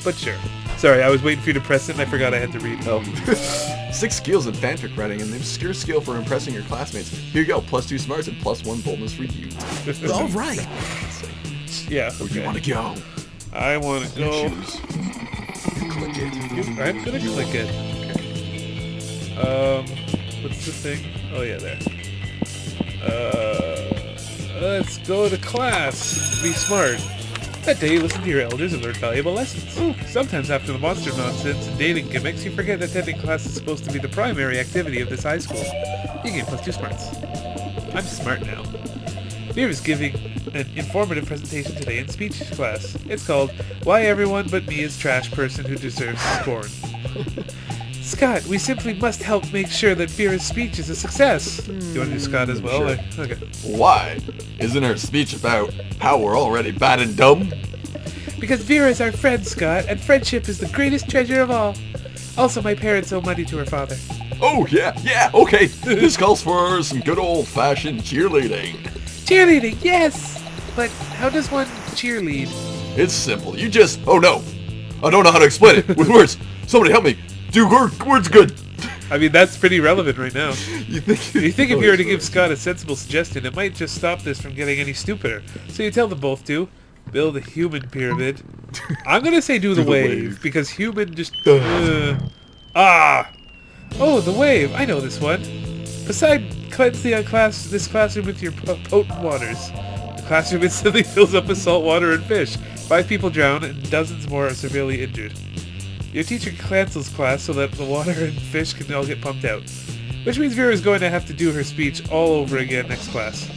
But sure. Sorry, I was waiting for you to press it and I forgot I had to read. Oh. 6 skills in fanfic writing and an obscure skill for impressing your classmates. Here you go, +2 smarts and +1 boldness for you. All right. Yeah, Where do you want to go? I want to go. Choose. Click it. I'm gonna click it. What's the thing? Oh yeah, there. Let's go to class. Be smart. That day, you listen to your elders and learn valuable lessons. Sometimes after the monster nonsense and dating gimmicks, you forget that attending class is supposed to be the primary activity of this high school. You gain +2 smarts. I'm smart now. Veer is giving an informative presentation today in speech class. It's called Why Everyone But Me is Trash Person Who Deserves Scorn. Scott, we simply must help make sure that Vera's speech is a success. You want to do Scott as well? Sure. Okay. Why? Isn't her speech about how we're already bad and dumb? Because Vera is our friend, Scott, and friendship is the greatest treasure of all. Also, my parents owe money to her father. Oh, yeah, okay. This calls for some good old-fashioned cheerleading. Cheerleading, yes! But how does one cheerlead? It's simple. You just... Oh, no. I don't know how to explain it with words. Somebody help me. Do words good. I mean, that's pretty relevant right now. You think If you were to give Scott a sensible suggestion, it might just stop this from getting any stupider. So you tell them both to build a human pyramid. I'm gonna say do the wave, because human just... Oh, the wave. I know this one. Beside, cleanse this classroom with your potent waters. The classroom instantly fills up with salt water and fish. 5 people drown and dozens more are severely injured. Your teacher cancels class so that the water and fish can all get pumped out. Which means Vera is going to have to do her speech all over again next class.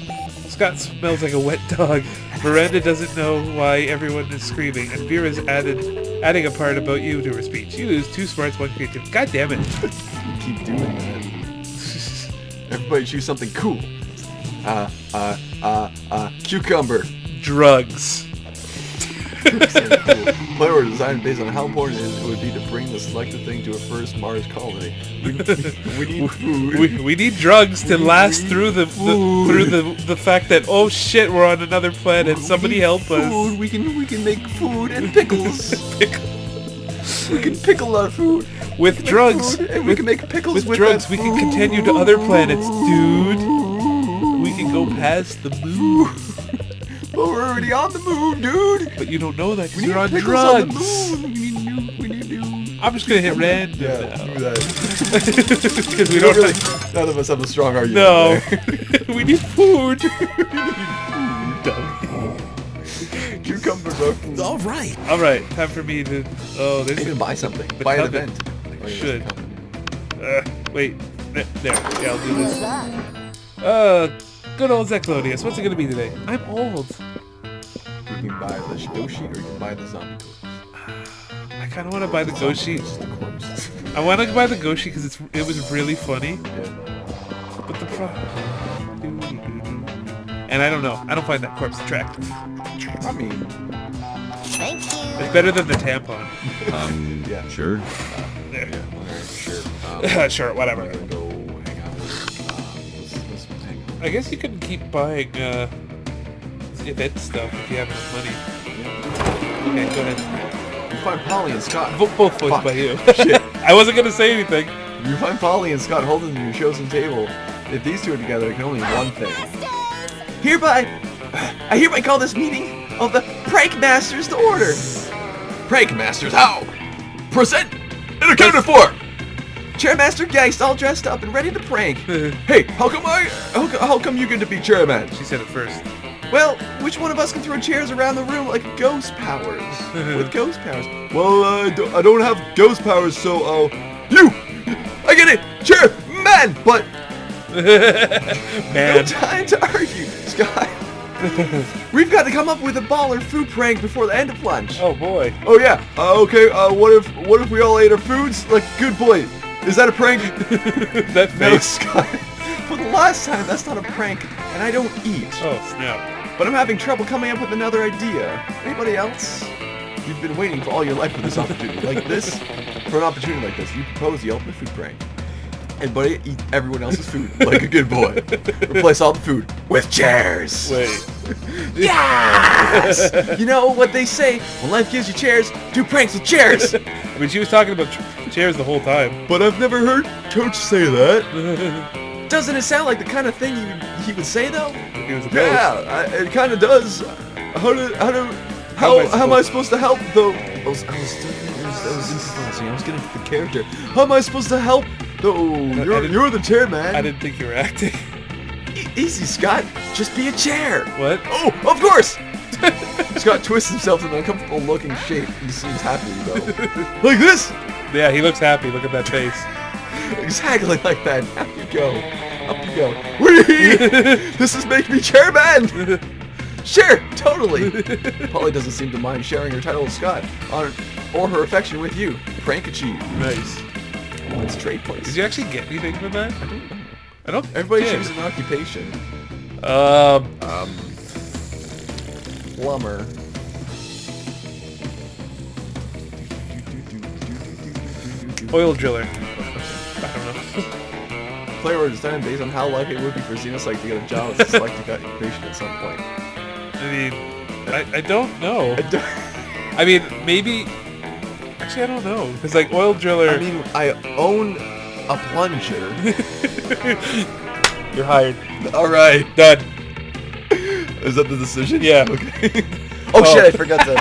Scott smells like a wet dog. Miranda doesn't know why everyone is screaming, and Vera's adding a part about you to her speech. You lose 2 smarts, 1 creative. God damn it. Keep doing that. Everybody choose something cool. Cucumber. Drugs. Play were designed based on how important it would be to bring the selected thing to a first Mars colony. We need food. We need drugs to last through the fact that, oh shit, we're on another planet. Somebody help us. We can make food and pickles. We can pickle our food. With drugs. We can make pickles with drugs. that We can food. continue to other planets, dude. We can go past the moon. But we're already on the moon, dude. But you don't know that because We you're on need pickles on the drugs. moon. We need new. I'm just gonna hit random Yeah, now. do that. Because we We don't don't really. have... None of us have a strong argument. No. There. We need food. Cucumbers are food. All right. All right, time for me to... Oh, there's... You can buy something. But Buy an tell them. event. Oh, yeah, Should. that's a company. Wait. There. Yeah, I'll do this. Good old Zeclodius. What's it gonna be today? I'm old. You can buy the go sheet or you can buy the zombie toys. I kind of want to buy the go sheet. Just the corpse. I want to buy the go sheet because it was really funny. Yeah. But the and I don't know. I don't find that corpse attractive. I mean, It's better than the tampon. yeah. Sure. There. Sure. Sure, whatever. I'm gonna go hang out with. Let's hang out. I guess you can keep buying event stuff if you have enough money. Okay, go ahead. You find Polly and Scott. Both voiced Fuck. by you. Shit. I wasn't gonna say anything. You find Polly and Scott holding your chosen table. If these two are together, it can only mean one thing. I hereby call this meeting of the Prank Masters to order. Prank Masters, how? Present and accounted for. Chairmaster Geist, all dressed up and ready to prank. Hey, how come you get to be chairman? She said it first. Well, which one of us can throw chairs around the room like ghost powers? With ghost powers. Well, I don't have ghost powers, so, you! I get it! Chairman! But, no Man. time to argue, Scott. We've got to come up with a baller food prank before the end of lunch. Oh boy. Oh yeah, okay, what if we all ate our foods? Like, good boy. Is that a prank? That No, face. Scott. For the last time, that's not a prank, and I don't eat. Oh snap. But I'm having trouble coming up with another idea. Anybody else? You've been waiting for all your life for this opportunity. Like this, for an opportunity like this, you propose the ultimate food prank. Everybody eat everyone else's food like a good boy. Replace all the food with chairs. Wait. Yes! You know what they say, when life gives you chairs, do pranks with chairs. I mean, she was talking about chairs the whole time. But I've never heard Coach say that. Doesn't it sound like the kind of thing he would say though? He was a Yeah, it kind of does. How am I supposed to help though? I was improvising. I was getting to the character. How am I supposed to help though? You're the chairman. I didn't think you were acting. Easy, Scott. Just be a chair. What? Oh, of course. Scott twists himself in an uncomfortable looking shape. He seems happy though. Like this. Yeah, he looks happy. Look at that face. Exactly like that. Up you go. Up you go. Whee! This is making me chairman. Sure, totally. Polly doesn't seem to mind sharing her title with Scott or her affection with you. Prank achieved. Nice. Let's trade points. Did you actually get anything from that? I don't know. I don't. Everybody did. chooses an occupation. Plumber. Oil driller. I don't know. Player will determine based on how likely it would be for Xenocyte to get a job as a selected occupation at some point. I mean, I don't know. I don't- I mean, maybe. Actually, I don't know. Because, like, oil driller. I mean, I own a plunger. You're hired. All right. Done. Is that the decision? Yeah. Okay. Oh shit! I forgot to.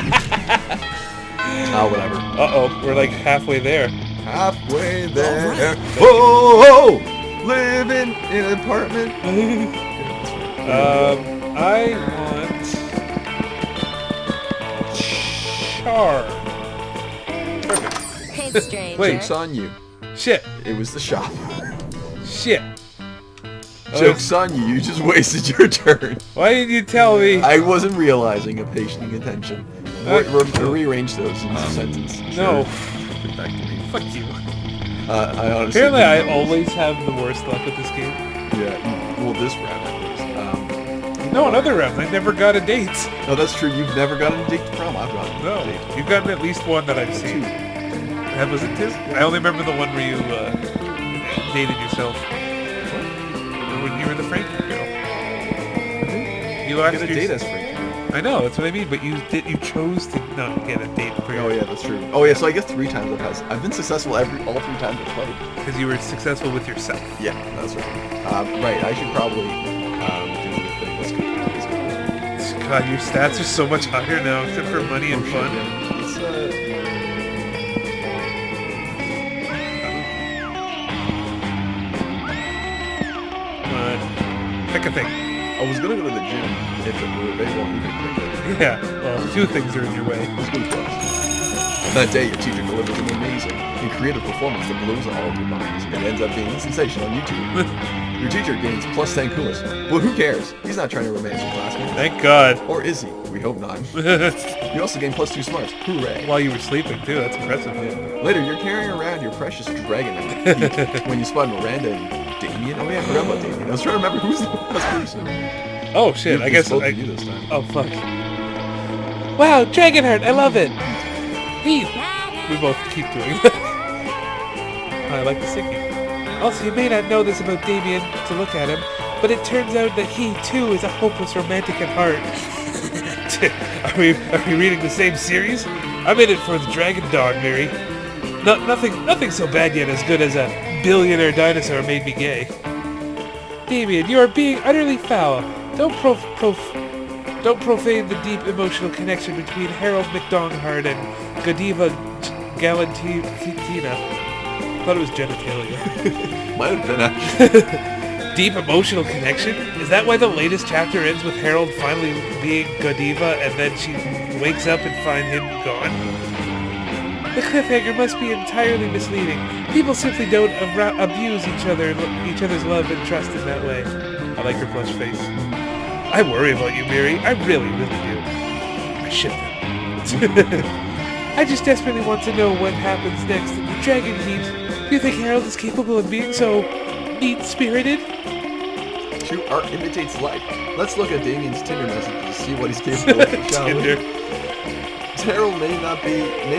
Whatever. Uh-oh. We're, like, halfway there. Halfway there. Whoa! Living in an apartment. I want char. Perfect. Hey, stranger. Wait. Joke's on you. Shit. It was the shop. Shit. Joke's on you. You just wasted your turn. Why didn't you tell me? I wasn't realizing of patient attention. Rearrange those in a sentence. No. Get back to me. Fuck you. I honestly. Apparently, I always have the worst luck with this game. Yeah. Well, this round at least. No, in other rounds, I never got a date. No, that's true. You've never gotten a date to prom. I've gotten No, a date. you've gotten at least one that I've seen. That was it too? I only remember the one where you dated yourself. Or when you were the Frankie girl. You asked Get a date as Frankie. I know, that's what I mean, but you chose to not get a date for Oh yeah, that's true. Oh yeah, so I guess 3 times I've been successful all 3 times I've played. because you were successful with yourself. Yeah, that's right. Right, I should probably do the thing. Let's go. God, your stats are so much higher now, except for money and fun. Let's, Pick a thing. I was gonna go to the gym if it were available. You could pick it. Yeah, well, 2 things are in your way. Let's go first. That day, your teacher delivers an amazing and creative performance that blows all of your minds. It ends up being a sensation on YouTube. Your teacher gains plus 10 coolest. Well, who cares? He's not trying to romance your classmate. Thank God. Or is he? We hope not. You also gain plus 2 smarts. Hooray. While you were sleeping, too, that's impressive. Later, you're carrying around your precious dragon when you spot Miranda and Damien. Oh yeah, I forgot about Damien. I was trying to remember who's the last person. Oh shit, I guess spoke I... to you this time. Oh fuck. Wow, Dragonheart, I love it. We both keep doing that. I like the singing. Also, you may not know this about Damien to look at him, but it turns out that he, too, is a hopeless romantic at heart. Are we reading the same series? I'm in it for the Dragon Dog, Mary. Nothing so bad yet as good as a billionaire dinosaur made me gay. Damien, you are being utterly foul. Don't profane the deep emotional connection between Harold McDonghart and Godiva Galantina. Thought it was genitalia. Might have been actually. Deep emotional connection? Is that why the latest chapter ends with Harold finally being Godiva and then she wakes up and find him gone? The cliffhanger must be entirely misleading. People simply don't abuse each other's love and trust in that way. I like her plush face. I worry about you, Mary. I really, really do. I ship them. I just desperately want to know what happens next in the Dragon Heat. Do you think Harold is capable of being so mean-spirited? True art imitates life. Let's look at Damien's Tinder message to see what he's capable of. shall we? Tinder. Carol may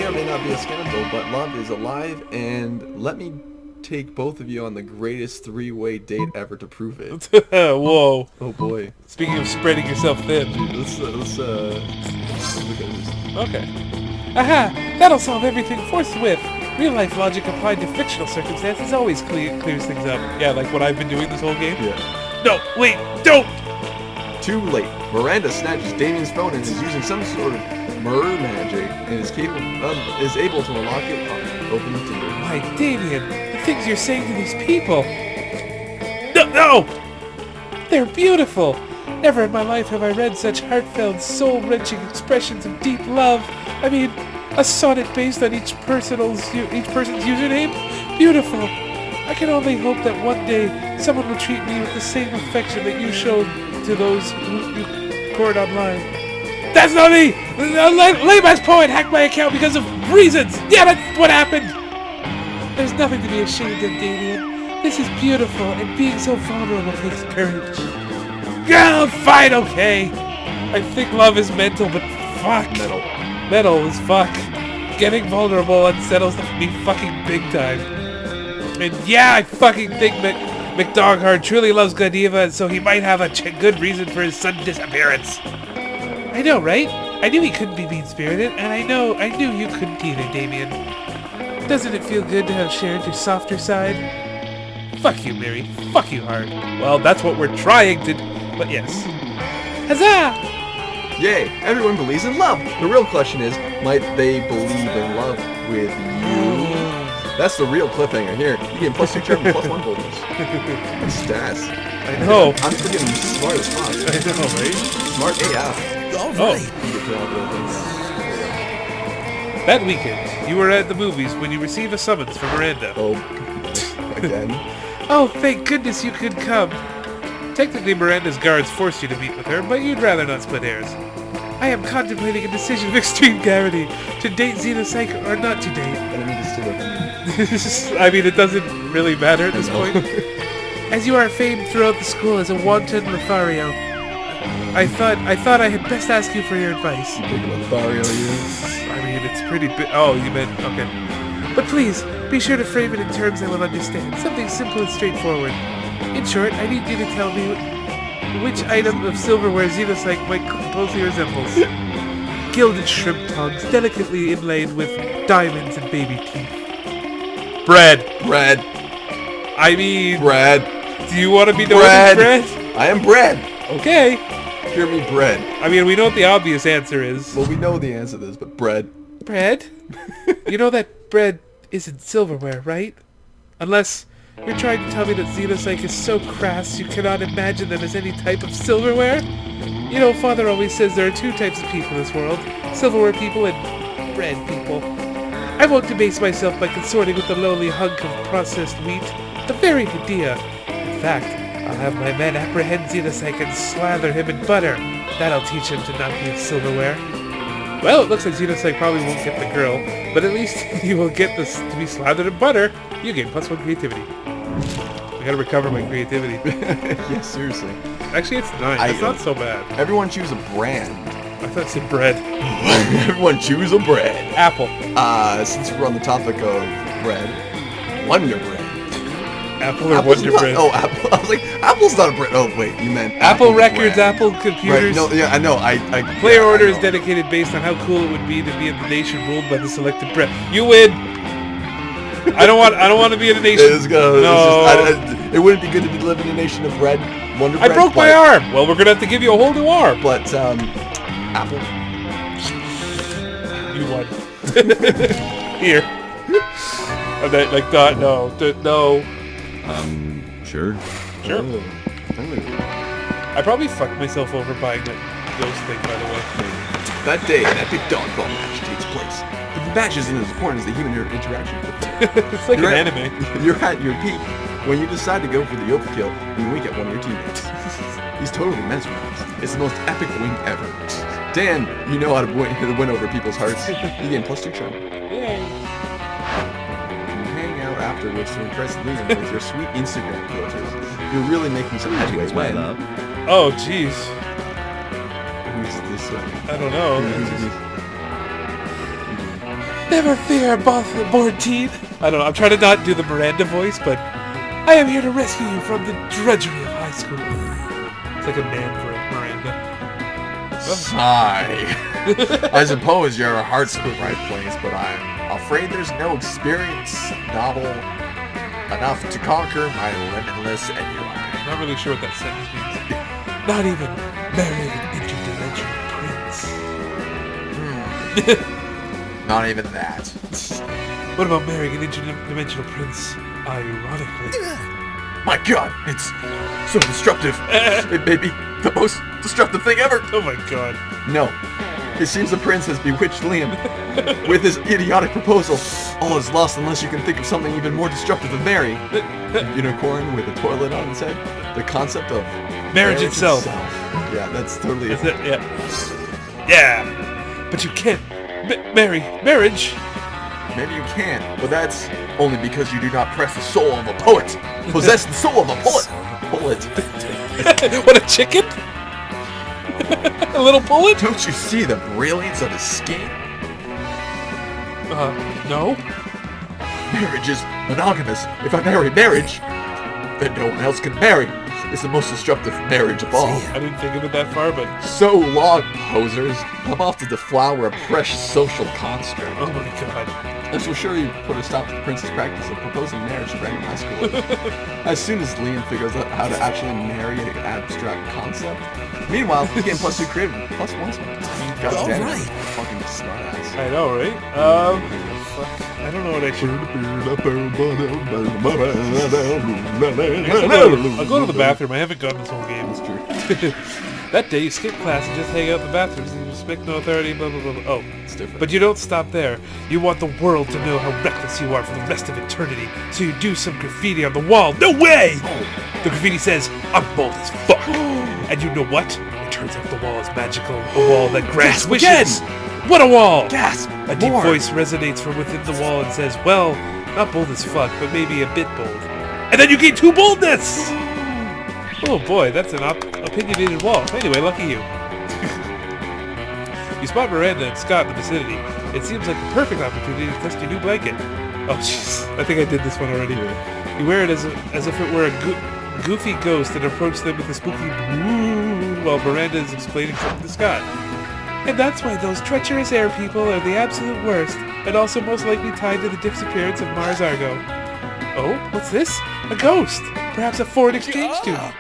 or may not be a scandal, but love is alive, and let me take both of you on the greatest three-way date ever to prove it. Whoa. Oh boy. Speaking of spreading yourself thin. Let's look at this. Okay. Aha! That'll solve everything forthwith. Real-life logic applied to fictional circumstances always clears things up. Yeah, like what I've been doing this whole game? Yeah. No, wait, don't! Too late. Miranda snatches Damien's phone and is using some sort of mirror magic and is able to unlock it, open the door. Why, Damien, the things you're saying to these people, No! they're beautiful. Never in my life have I read such heartfelt, soul-wrenching expressions of deep love. I mean, a sonnet based on each person's username? Beautiful. I can only hope that one day someone will treat me with the same affection that you showed to those who you court online. That's not me! Layman's poet hacked my account because of reasons! Yeah, that's what happened! There's nothing to be ashamed of, Damien. This is beautiful, and being so vulnerable takes courage. Yeah, fine, okay. I think love is mental, but fuck. Metal is fuck. Getting vulnerable unsettles me fucking big time. And yeah, I fucking think McDoghard truly loves Godiva, and so he might have a good reason for his sudden disappearance. I know, right? I knew he couldn't be mean-spirited, and I knew you couldn't either, Damien. Doesn't it feel good to have shared your softer side? Fuck you, Mary. Fuck you hard. Well, that's what we're trying to... But yes. Huzzah! Yay! Everyone believes in love. The real question is, might they believe in love with you? That's the real cliffhanger here. You get +2 charm and +1 bonus. Stats. I know. I'm forgetting smart as fuck. I know, right? Smart AF. All right. You get to all the things. That weekend, you were at the movies when you received a summons from Miranda. Oh, again. Oh, thank goodness you could come. Technically, Miranda's guards forced you to meet with her, but you'd rather not split hairs. I am contemplating a decision of extreme gravity. To date Xenopsych or not to date. I don't need to steal it from you. I mean, it doesn't really matter at this point. As you are famed throughout the school as a wanton Lothario, I thought I had best ask you for your advice. Big Lothario, you. I mean, it's pretty big. Oh, you meant... Okay. But please, be sure to frame it in terms I will understand. Something simple and straightforward. In short, I need you to tell me which item of silverware Xenopsych might closely resembles. Gilded shrimp tongues, delicately inlaid with diamonds and baby teeth. Bread. Bread. I mean... Bread. Do you want to be known Bread. as bread? I am bread. Okay. Hear me, bread. I mean, we know what the obvious answer is. Well, we know the answer to this, but bread. Bread? You know that bread isn't silverware, right? Unless you're trying to tell me that Xenopsych is so crass you cannot imagine them as any type of silverware? You know, Father always says there are two types of people in this world. Silverware people and bread people. I won't debase myself by consorting with the lowly hunk of processed wheat. The very idea. In fact, I'll have my men apprehend Xenopsych and slather him in butter. That'll teach him to not be silverware. Well, it looks like Xenopsych probably won't get the girl, but at least you will get this to be slathered in butter. You gain +1 creativity. I gotta recover my creativity. Yeah, seriously. Actually, it's 9. It's not so bad. Everyone choose a brand. I thought it said bread. Everyone choose a bread. Apple. Since we're on the topic of bread, Wonder Bread. Apple or Apple's Wonder not- Bread? Oh, Apple. I was like, Apple's not a bread. Oh, wait, you meant Apple Records, brand. Apple Right, Computers. no, yeah, I know. Player yeah, order I is know. dedicated based on how cool it would be to be in the nation ruled by the selected bread. You win. I don't want to be in a nation. It wouldn't be good to be living in a nation of bread. Wonder I Bread, broke my but- arm. Well, we're gonna have to give you a whole new arm. But Apple. You won. Here. And then, like, no. Sure. Sure. Oh. I probably fucked myself over buying that ghost thing, by the way. That day, an epic dodgeball match takes place. But the match isn't as important as the human interaction with it. It's like You're an at- anime. You're at your peak when you decide to go for the overkill and wink at one of your teammates. He's totally mesmerized. It's the most epic wink ever. Dan, you know how to win over people's hearts. You gain +2 charm. Yay. You hang out afterwards to impress Liam with your sweet Instagram filters. You're really making some headway, Greetings, my man. love. Oh, jeez. Who's this? I don't know. Never fear, board teen. I don't know, I'm trying to not do the Miranda voice, but I am here to rescue you from the drudgery of high school. It's like a man for Miranda. Sigh. I suppose your heart's in the right place, but I'm afraid there's no experience novel enough to conquer my limitless UI. I'm not really sure what that sentence means. Not even marrying an interdimensional prince. Not even that. What about marrying an interdimensional prince, ironically? My god, it's so destructive. It may be the most destructive thing ever. Oh my god. No. It seems the prince has bewitched Liam with his idiotic proposal. All is lost unless you can think of something even more destructive than marrying. A unicorn with a toilet on its head. The concept of Marriage itself. Yeah, that's totally Is it? Yeah. Yeah. But you can't marriage. Maybe you can, but that's only because you do not press the soul of a poet. Possess the soul of a poet. Poet. What, a chicken? A little bullet? Don't you see the brilliance of his scheme? No. Marriage is monogamous. If I marry marriage, then no one else can marry. It's the most destructive marriage of all. I didn't think of it that far, but... So long, posers. I'm off to deflower a fresh social construct. Oh my god. This will surely put a stop to the prince's practice of proposing marriage to random high schoolers. As soon as Liam figures out how to actually marry an abstract concept. Meanwhile, he's getting +2 creative, +1 smart. God damn it. Fucking smartass. I know, right? Fuck. I don't know what I should... I'll go to the bathroom. I haven't gone this whole game. That's true. That day, you skip class and just hang out in the bathrooms and you respect no authority, blah, blah, blah, blah. Oh, It's different. but you don't stop there. You want the world to know how reckless you are for the rest of eternity, so you do some graffiti on the wall. No way! The graffiti says, "I'm bold as fuck." And you know what? It turns out the wall is magical. A wall that grants Gasp wishes. What a wall! Gasp! A deep More. voice resonates from within the wall and says, well, not bold as fuck, but maybe a bit bold. And then you gain 2 boldness! Oh boy, that's an opinionated wall. Anyway, lucky you. You spot Miranda and Scott in the vicinity. It seems like the perfect opportunity to test your new blanket. Oh jeez, I think I did this one already. You wear it as if it were a goofy ghost and approach them with a spooky woo while Miranda is explaining something to Scott. And that's why those treacherous air people are the absolute worst, and also most likely tied to the disappearance of Mars Argo. Oh, what's this? A ghost! Perhaps a foreign exchange student.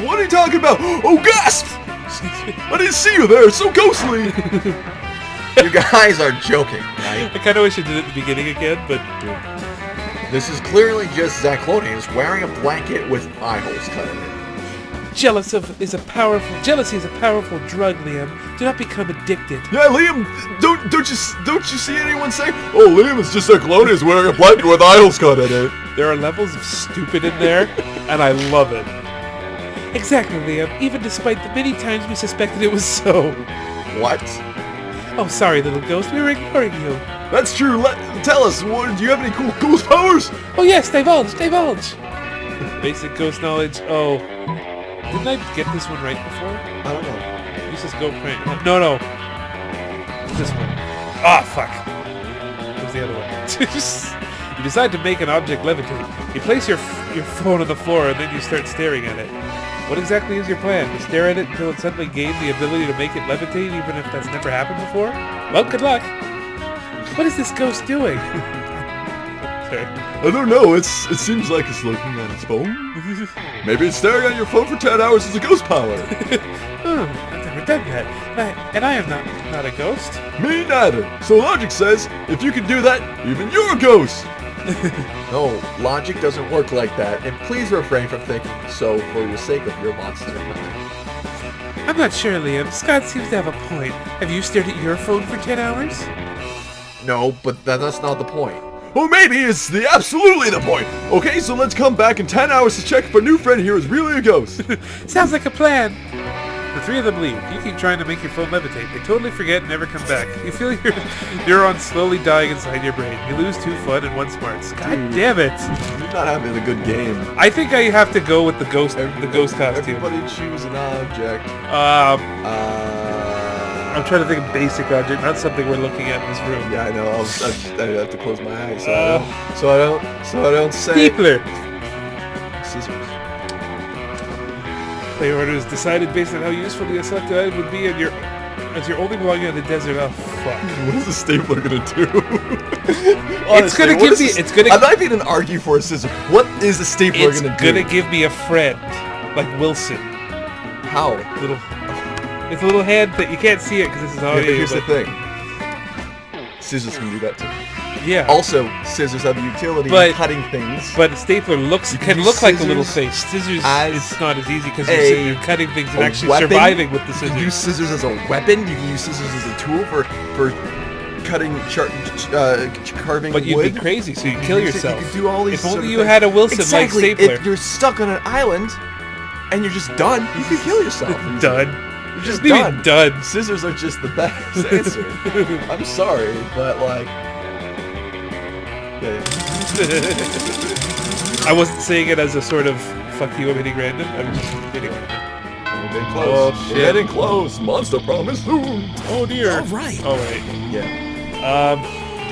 What are you talking about? Oh, gasp! I didn't see you there. It's so ghostly. You guys are joking, right? I kind of wish I did it at the beginning again, but... This is clearly just Zachlonius wearing a blanket with eye holes cut in it. Jealousy is a powerful drug, Liam. Do not become addicted. Yeah, Liam, don't you see anyone say, "Oh, Liam is just Zachlonius wearing a blanket with eye holes cut in it"? There are levels of stupid in there, and I love it. Exactly, Liam. Even despite the many times we suspected it was so. What? Oh, sorry, little ghost. We were ignoring you. That's true. Tell us. Do you have any cool ghost powers? Oh yes, divulge. Basic ghost knowledge. Oh, didn't I get this one right before? I don't know. Use this go prank. No. This one. Ah, fuck. Where's the other one? You decide to make an object levitate. You place your phone on the floor and then you start staring at it. What exactly is your plan? To stare at it until it suddenly gains the ability to make it levitate, even if that's never happened before? Well, good luck. What is this ghost doing? Sorry. I don't know. It seems like it's looking at its phone. Maybe it's staring at your phone for 10 hours as a ghost power. I've never done that. And I am not a ghost. Me neither. So logic says, if you can do that, even you're a ghost. No, logic doesn't work like that, and please refrain from thinking so for the sake of your monster kind. I'm not sure, Liam. Scott seems to have a point. Have you stared at your phone for 10 hours? No, but that's not the point. Well, maybe it's absolutely the point. Okay, so let's come back in 10 hours to check if our new friend here is really a ghost. Sounds like a plan. The 3 of them leave. You keep trying to make your phone levitate. They totally forget and never come back. You feel your neurons slowly dying inside your brain. You lose 2 fun and 1 smarts. God damn it! You're not having a good game. I think I have to go with the ghost costume. Everybody choose an object. I'm trying to think of basic object, not something we're looking at in this room. Yeah, I know. I have to close my eyes so I don't say. Stapler. Scissors. Player order is decided based on how useful the selected item would be, and as you're only belonging on the desert. Oh fuck! What is the stapler gonna do? It's gonna give me. It's gonna. I'm not even gonna argue for a scissor. What is the stapler It's gonna do? gonna give me a friend, like Wilson. How? Little. It's a little hand that you can't see it because this is Yeah, audio. but here's the but- thing. Scissors can do that too. Yeah. Also, scissors have a utility But- in cutting things. But a stapler can use look like a little scissors face. Scissors, as it's not as easy because a- you're cutting things and a actually weapon. surviving with the You can use scissors. scissors as a weapon. You can use scissors as a tool for cutting, carving But you'd wood. be crazy, so you'd kill You yourself. could do all these. If sort only of you things. had a Wilson exactly. like stapler. If you're stuck on an island and you're just done, you can kill yourself. Done. You're just What do you mean done. done? Scissors are just the best answer. I'm sorry, but like. Yeah. I wasn't saying it as a sort of fuck you, I'm hitting random. I was just hitting random. We're getting close. Oh, We're shit. getting close. Monster Prom is soon. Oh dear. All right. Oh wait. Yeah.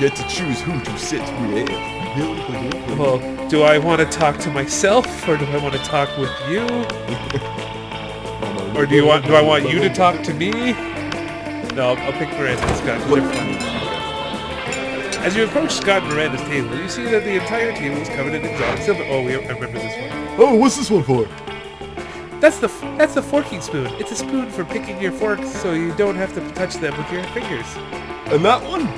Get to choose who to sit with. Well, do I want to talk to myself or do I want to talk with you? Or do I want you to talk to me? No, I'll pick Miranda and Scott. 'Cause they're fun. As you approach Scott and Miranda's table, you see that the entire table is covered in exotic silver. Oh, I remember this one. Oh, what's this one for? That's the forking spoon. It's a spoon for picking your forks, so you don't have to touch them with your fingers. And that one?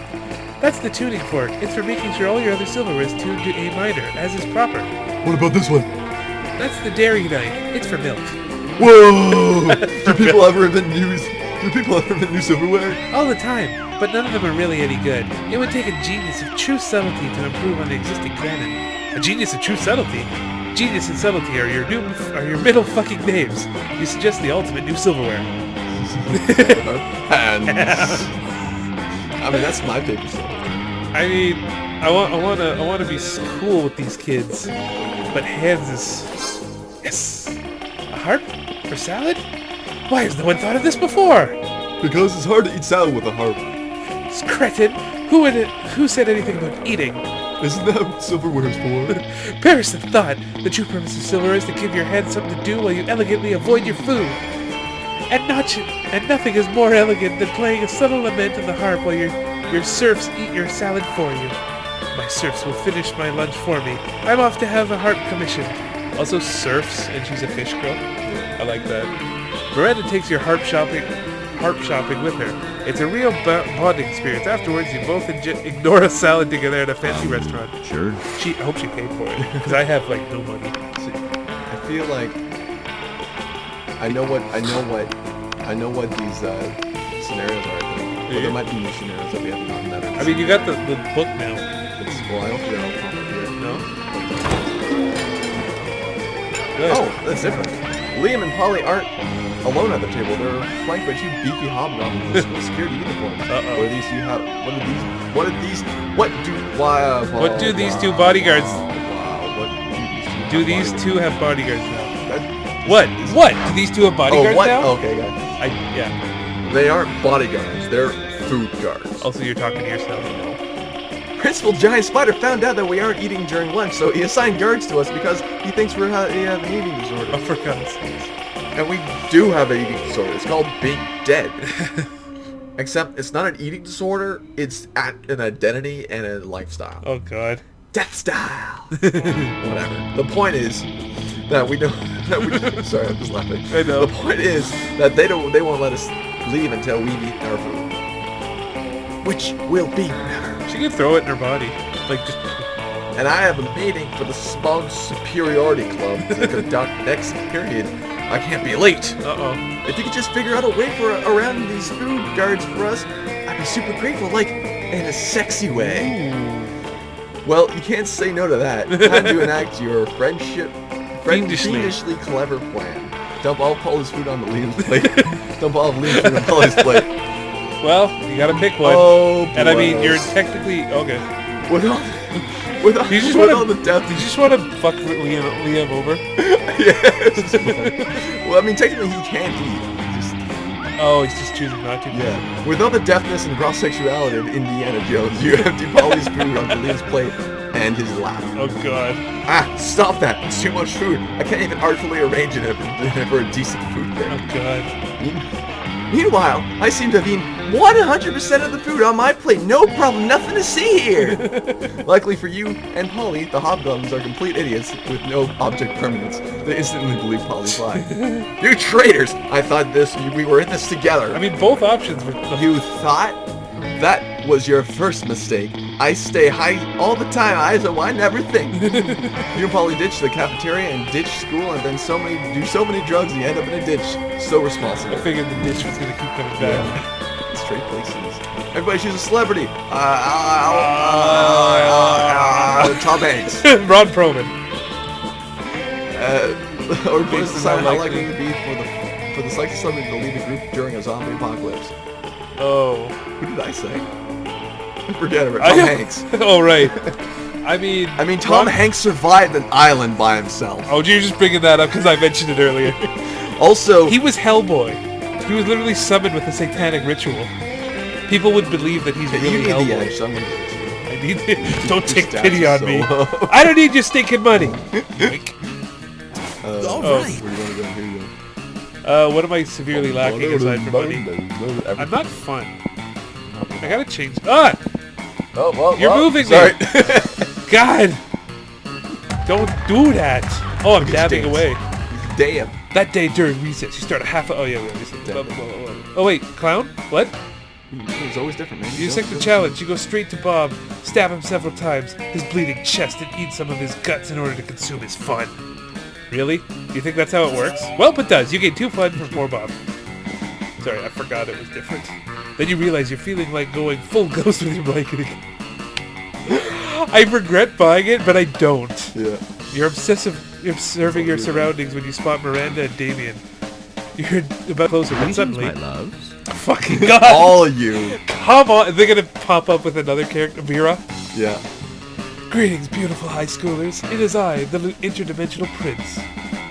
That's the tuning fork. It's for making sure all your other silverware is tuned to A minor, as is proper. What about this one? That's the dairy knife. It's for milk. Whoa! Do people ever invent new silverware? All the time, but none of them are really any good. It would take a genius of true subtlety to improve on the existing canon. A genius of true subtlety? Genius and subtlety are your middle fucking names. You suggest the ultimate new silverware. Hands. I mean, that's my favorite stuff. I mean, I want to be cool with these kids, but hands is yes. A harp for salad? Why has no one thought of this before? Because it's hard to eat salad with a harp. This cretin. Who said anything about eating? Isn't that what silverware is for? Perish the thought. The true purpose of silver is to give your hand something to do while you elegantly avoid your food. And nothing is more elegant than playing a subtle lament on the harp while your serfs eat your salad for you. My serfs will finish my lunch for me. I'm off to have a harp commissioned. Also serfs, and she's a fish girl. I like that. Miranda takes your harp shopping with her. It's a real bonding experience. Afterwards, you both ignore a salad together at a fancy restaurant. Sure. I hope she paid for it, because I have like no money. I feel like I know what these scenarios are. I think. But there might be new scenarios that we haven't gotten that. I mean, you got the book now. Well, I don't think that'll pop up here. No? Good. Oh, that's different. Liam and Polly aren't alone at the table. They're flanked by two beefy hobgoblins with security uniforms. Uh-oh. What do these two bodyguards? Wow, what Do these two have bodyguards now? That- What? Do these two have bodyguards Oh, what? now? Okay, guys. Yeah. They aren't bodyguards. They're food guards. Also, you're talking to yourself. Principal Giant Spider found out that we aren't eating during lunch, so he assigned guards to us because he thinks we have an eating disorder. Oh, for God's sake. And we do have an eating disorder. It's called being dead. Except it's not an eating disorder. It's an identity and a lifestyle. Oh, God. Death style. Whatever. The point is that we don't. Sorry, I'm just laughing. I know. The point is that they won't let us leave until we've eaten our food, which will be never. She can throw it in her body. Like, just... And I have a meeting for the Smug Superiority Club to conduct next period. I can't be late. Uh-oh. If you could just figure out a way around these food guards for us, I'd be super grateful, like, in a sexy way. Ooh. Well, you can't say no to that. Time to enact your Fiendishly fiendishly clever plan. Dump all Paula's food on the Liam's plate. Dump all of Liam's food on Paula's plate. Well, you gotta pick one. Oh, and I mean, boy. you're technically... Okay. With all the depth. You just want to fuck Liam over? Yes. Well, I mean, technically he can't eat. Oh, he's just choosing not to. Yeah. With all the deafness and gross sexuality of Indiana Jones, you empty Polly's food onto Liam's plate and his lap. Oh god. Ah, stop that. It's too much food. I can't even artfully arrange it for a decent food Oh thing. god. Meanwhile, I seem to have eaten 100% of the food on my plate. No problem, nothing to see here. Luckily for you and Polly, the hobgoblins are complete idiots with no object permanence. They instantly believe Polly's lie. You traitors! I thought we were in this together. I mean, both options were... You thought? That was your first mistake. I stay high all the time, I never think. You and Polly ditch the cafeteria and ditch school and then do so many drugs and you end up in a ditch. So responsible. I figured the ditch was gonna keep coming back. Yeah. Straight places. Everybody choose a celebrity. Tom Hanks. Ron Perlman. Or please Based on decide how how likely- likely it would be for the selected celebrity to lead a group during a zombie apocalypse. Oh. Who did I say? Forget it. Tom Hanks. Oh, right. I mean, Tom Hanks survived an island by himself. Oh, you're just bringing that up because I mentioned it earlier. Also, He was Hellboy. He was literally summoned with a satanic ritual. People would believe that he's you really need the Hellboy. edge, so I'm gonna give it to you. I need it. Don't take stats pity are on so me. low. I don't need your stinking money. All Oh. right. Where do you want to go? Here you go. What am I severely lacking aside from money? I'm not fun. I gotta change. Ah! You're moving Sorry. me. God! Don't do that. Oh, I'm dabbing dance. away. Damn. That day during recess, you start a half. Oh yeah, we already said. Oh wait, clown? What? It's always different, man. You accept the challenge. You go straight to Bob, stab him several times, his bleeding chest, and eat some of his guts in order to consume his fun. Really? You think that's how it works? Well, it does. You gain 2 fun from poor Bob. Sorry, I forgot it was different. Then you realize you're feeling like going full ghost with your blanketing. I regret buying it, but I don't. Yeah. You're observing your surroundings when you spot Miranda and Damien. You're about closer, but suddenly... loves. Fucking God! All you. Come on! They're gonna pop up with another character, Vera. Yeah. Greetings, beautiful high schoolers. It is I, the interdimensional prince.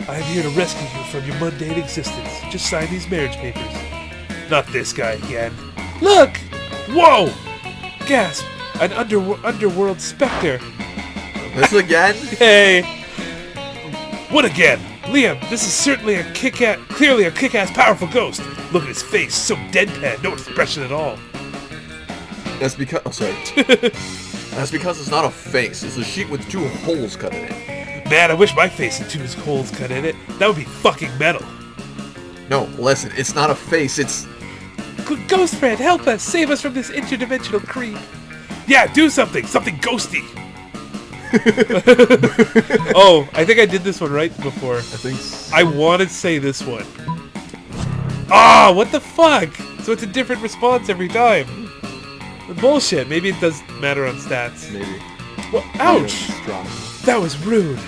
I am here to rescue you from your mundane existence. Just sign these marriage papers. Not this guy again. Look! Whoa! Gasp! An underworld specter. This again? Hey! What again? Liam, this is certainly clearly a kick-ass powerful ghost. Look at his face, so deadpan, no expression at all. That's because. Oh, sorry. That's because it's not a face. It's a sheet with 2 holes cut in it. Man, I wish my face had 2 holes cut in it. That would be fucking metal. No, listen. It's not a face. It's. Ghost friend, help us! Save us from this interdimensional creep. Yeah, do something! Something ghosty! Oh, I think I did this one right before. I think. So. I want to say this one. Ah, what the fuck? So it's a different response every time. Bullshit. Maybe it does matter on stats. Maybe. Well, ouch! Strong. That was rude.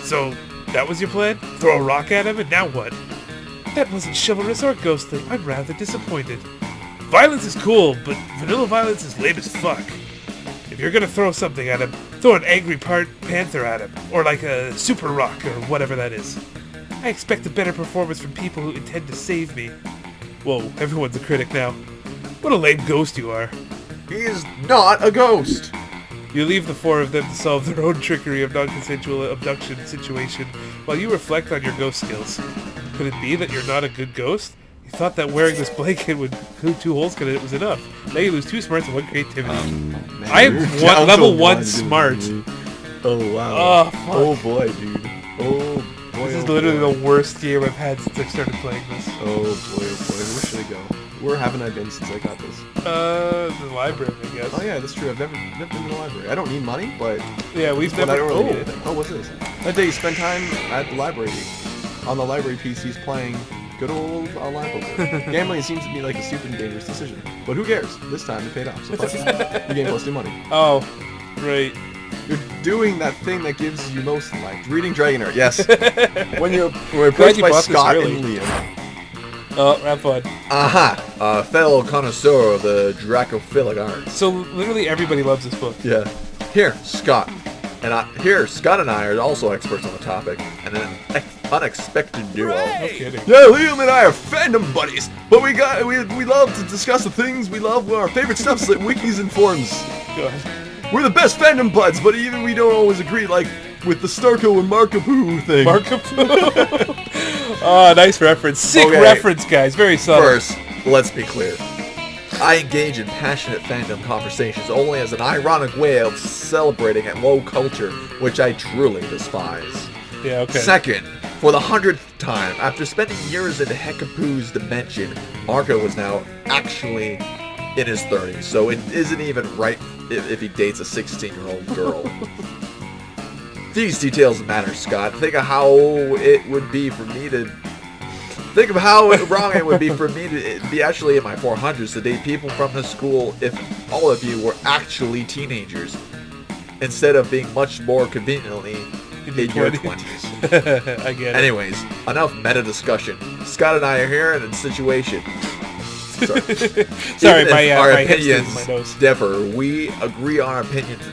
So, that was your plan? Throw a rock at him and now what? That wasn't chivalrous or ghostly. I'm rather disappointed. Violence is cool, but vanilla violence is lame as fuck. If you're gonna throw something at him, throw an angry panther at him, or like a super rock, or whatever that is. I expect a better performance from people who intend to save me. Whoa, everyone's a critic now. What a lame ghost you are. He is not a ghost. You leave the 4 of them to solve their own trickery of non-consensual abduction situation while you reflect on your ghost skills. Could it be that you're not a good ghost? You thought that wearing this blanket with 2 holes cut in it was enough. Now you lose 2 smarts and 1 creativity. Man, I am you're down to level 1 dude. smart. Oh wow. Oh, fuck. Oh boy, dude. Oh boy. This is oh, literally boy. the worst game I've had since I started playing this. Oh boy, oh boy. Where should I go? Where haven't I been since I got this? The library, I guess. Oh yeah, that's true. I've never been to the library. I don't need money, but Yeah, we've but I never. don't really need anything. Oh, what's this? That day you spend time at the library on the library PCs playing good old online poker. Gambling seems to be like a stupid and dangerous decision, but who cares? This time it paid off. So fuck it. You game plus 2 money. Oh, right. You're doing that thing that gives you most in life. Reading Dragon Art, yes. when you're approached Glad you by bought this Scott early. and Liam. Oh, have fun. Aha! Fellow connoisseur of the Dracophilic arts. So literally everybody loves this book. Yeah. Here, Scott. Scott and I are also experts on the topic, and an unexpected duo. No kidding. Yeah, Liam and I are fandom buddies, but we love to discuss the things we love, our favorite stuff that wikis and forums. God. We're the best fandom buds, but even we don't always agree, like with the Starco and Markapoo thing. Oh, nice reference. Sick Okay. reference, guys. Very subtle. First, let's be clear. I engage in passionate fandom conversations only as an ironic way of celebrating a woke culture, which I truly despise. Yeah, okay. Second, for the 100th time, after spending years in Hekapoo's dimension, Marco is now actually in his 30s, so it isn't even right if he dates a 16-year-old girl. These details matter, Scott. Think of how it would be for me to... Think of how wrong it would be for me to be actually in my 400s to date people from the school if all of you were actually teenagers, instead of being much more conveniently in your 20s. I get it. Anyways, enough meta discussion. Scott and I are here in a situation. Sorry, Sorry, Even my if our hipster in opinions my nose. differ. We agree our opinions.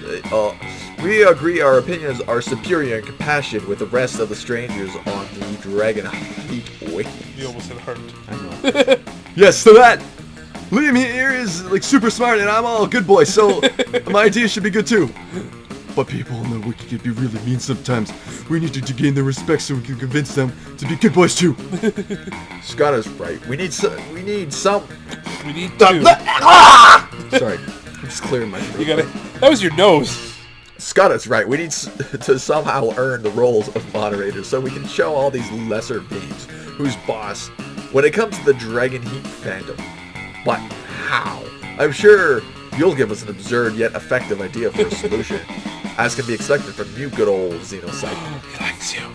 We agree our opinions are superior in compassion with the rest of the strangers on the Dragon Heat Wiki. You almost said heart. I know. Yes, so that Liam here is like super smart, and I'm all good boy. So my ideas should be good too. But people on the wiki can be really mean sometimes. We need to gain their respect so we can convince them to be good boys too. Scott is right. We need some. We need two. Sorry, I'm just clearing my throat. You gotta. That was your nose. Scott is right. We need to somehow earn the roles of moderators so we can show all these lesser beings who's boss when it comes to the Dragon Heat fandom. But how? I'm sure you'll give us an absurd yet effective idea for a solution, as can be expected from you good old Xenocycle. He likes you.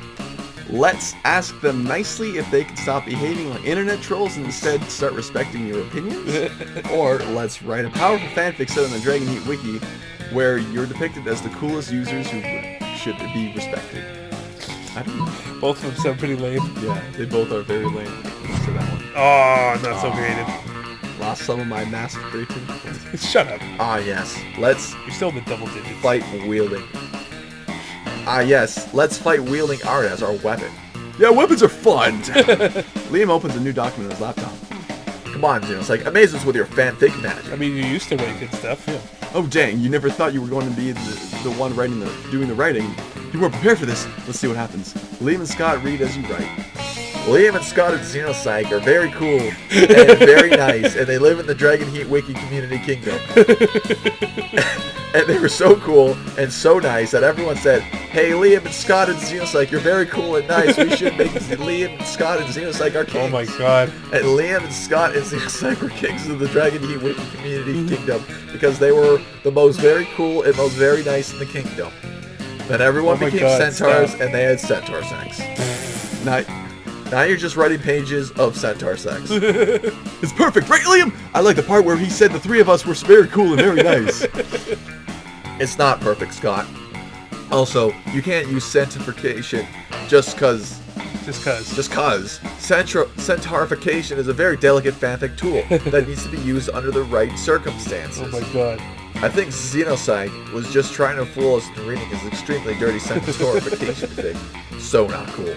Let's ask them nicely if they can stop behaving like internet trolls and instead start respecting your opinions. Or let's write a powerful fanfic set on the Dragon Heat Wiki where you're depicted as the coolest users who should be respected. I don't know. Both of them sound pretty lame. Yeah, they both are very lame. So that one. Oh, not so creative. Lost some of my masturbation. Shut up. Ah yes, let's You're still in the double digits. fight wielding. Ah yes, let's fight wielding art as our weapon. Yeah, weapons are fun! Liam opens a new document on his laptop. Come on, Xenocycle, amaze us with your fanfic magic. I mean, you used to write good stuff. Yeah. Oh dang, you never thought you were going to be the one doing the writing. You weren't prepared for this. Let's see what happens. Liam and Scott read as you write. Liam and Scott and Xenocycle are very cool and very nice, and they live in the Dragon Heat Wiki Community Kingdom. And they were so cool and so nice that everyone said, "Hey, Liam and Scott and Xenocycle, you're very cool and nice. We should make Liam and Scott and Xenocycle our kings." Oh my god. And Liam and Scott and Xenocycle were kings of the Dragon Heat Wiki Community Kingdom because they were the most very cool and most very nice in the kingdom. Then everyone Oh my became God, centaurs, stop. and they had centaur sex. Now you're just writing pages of centaur sex. It's perfect, right, Liam? I like the part where he said the three of us were very cool and very nice. It's not perfect, Scott. Also, you can't use centaurification just cause. Just cuz. Just cause. Centaurification is a very delicate fanfic tool that needs to be used under the right circumstances. Oh my god. I think Xenocycle was just trying to fool us into reading his extremely dirty centaurification fic. So not cool.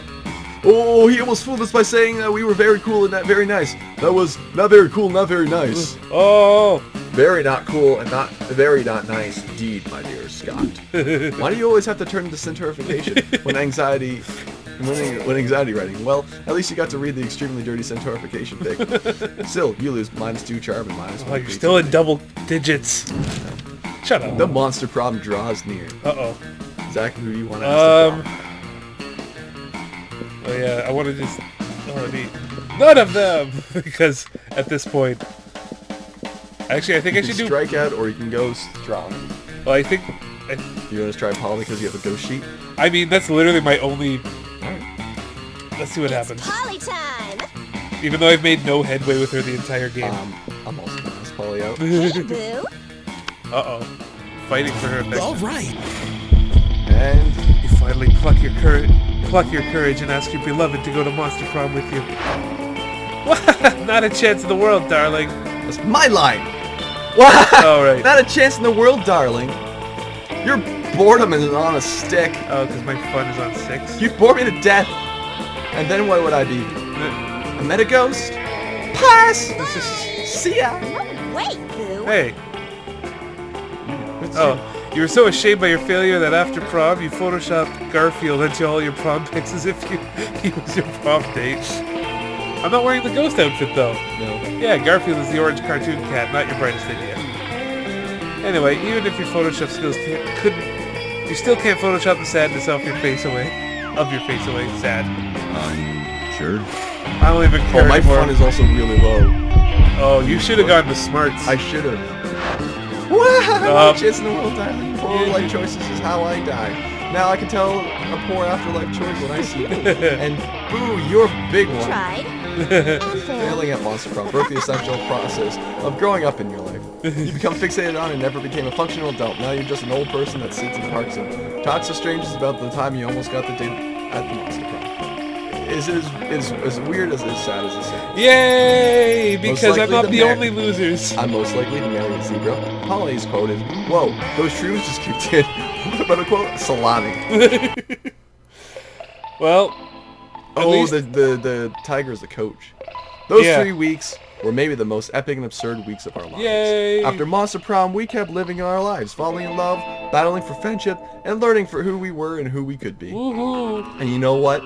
Oh, he almost fooled us by saying that we were very cool and not very nice. That was not very cool, not very nice. Oh. Very not cool and not very not nice indeed, my dear Scott. Why do you always have to turn to centaurification when anxiety writing? Well, at least you got to read the extremely dirty centaurification fic. Still, you lose -2 charm and -1. Oh, you're still in double digits. Shut up. The Monster Prom draws near. Uh-oh. Zach, who do you want to ask? Oh yeah, I want to just... None of them! Because at this point... Actually, I think I You should can do... strike out, or you can go strong. Well, I think... You want to try Paul because you have a ghost sheet? I mean, that's literally my only... Alright. Let's see what happens. Polly time! Even though I've made no headway with her the entire game. I'm also going to ask Polly out. Hey, boo! Uh-oh. Fighting for her affection. All right. And You finally pluck your courage and ask your beloved to go to Monster Prom with you. Not a chance in the world, darling. that's my line! What? All right. Not a chance in the world, darling. Your boredom is on a stick. Oh, because my fun is on 6. You bore me to death. And then what would I be? I met a ghost. Pass. See ya. Wait, Boo. Hey. Oh, you were so ashamed by your failure that after prom, you photoshopped Garfield into all your prom pics as if he was your prom date. I'm not wearing the ghost outfit, though. No. Yeah, Garfield is the orange cartoon cat, not your brightest idea. Anyway, even if your Photoshop skills couldn't, you still can't Photoshop the sadness off your face away. Sad. Sure. I don't even care Oh, my anymore. fun is also really low. Oh, you should have gone to smarts. I should have. Wow! Chance in the world, darling. Poor yeah. life choices is how I die. Now I can tell a poor afterlife choice when I see it. And boo, you're a big one. Tried. Failing at Monster Prom broke the essential process of growing up in your life. You become fixated on and never became a functional adult. Now you're just an old person that sits in parks and talks to strangers about the time you almost got the date at the Monster Prom. Is as weird as sad as it sounds. Yay! Because I'm likely not to the marry- only losers. I'm most likely to marry a zebra. Holly's quote is, "Whoa, those shrooms just kicked in." What about a quote? Salami. Well, at Oh, least- the tiger's the coach. Those Yeah. 3 weeks were maybe the most epic and absurd weeks of our lives. Yay! After Monster Prom, we kept living our lives, falling in love, battling for friendship, and learning for who we were and who we could be. woohoo! And you know what?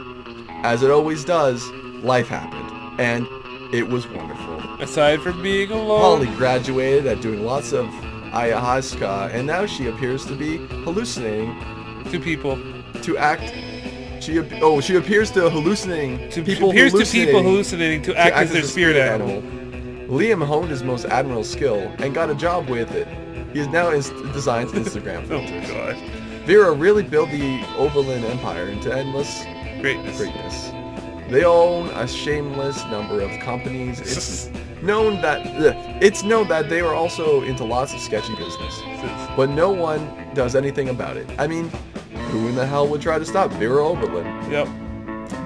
As it always does, life happened, and it was wonderful. Aside from being alone. Holly graduated at doing lots of ayahuasca, and now she appears to be hallucinating to people. to act. She appears to hallucinating To people appears to hallucinating people hallucinating to act as their a spirit animal. Liam honed his most admirable skill and got a job with it. He is now designs Instagram Oh filters. my god. Vera really built the Oberlin Empire into endless Greatness. greatness. They own a shameless number of companies. It's known that they are also into lots of sketchy business, but no one does anything about it. I mean, who in the hell would try to stop Vera Oberlin? Yep.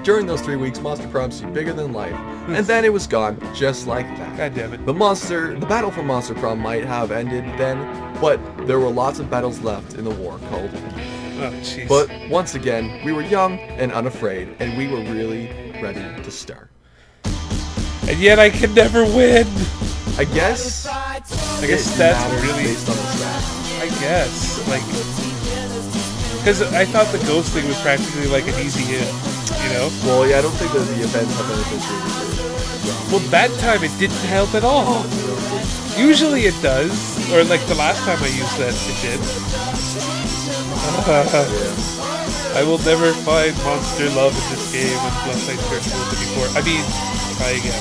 During those 3 weeks, Monster Prom seemed bigger than life, and then it was gone, just like that. God damn it. The battle for Monster Prom might have ended then, but there were lots of battles left in the war called. Oh, jeez. But once again, we were young and unafraid, and we were really ready to start. And yet I can never win. I guess That's matters really. based on the stats. I guess. Like. Because I thought the ghost thing was practically like an easy hit. You know? Well, yeah, I don't think that the events have anything to do with it. Well, that time it didn't help at all. Usually it does. Or like the last time I used that, it did. I will never find monster love in this game unless I search for it before. I mean, try again.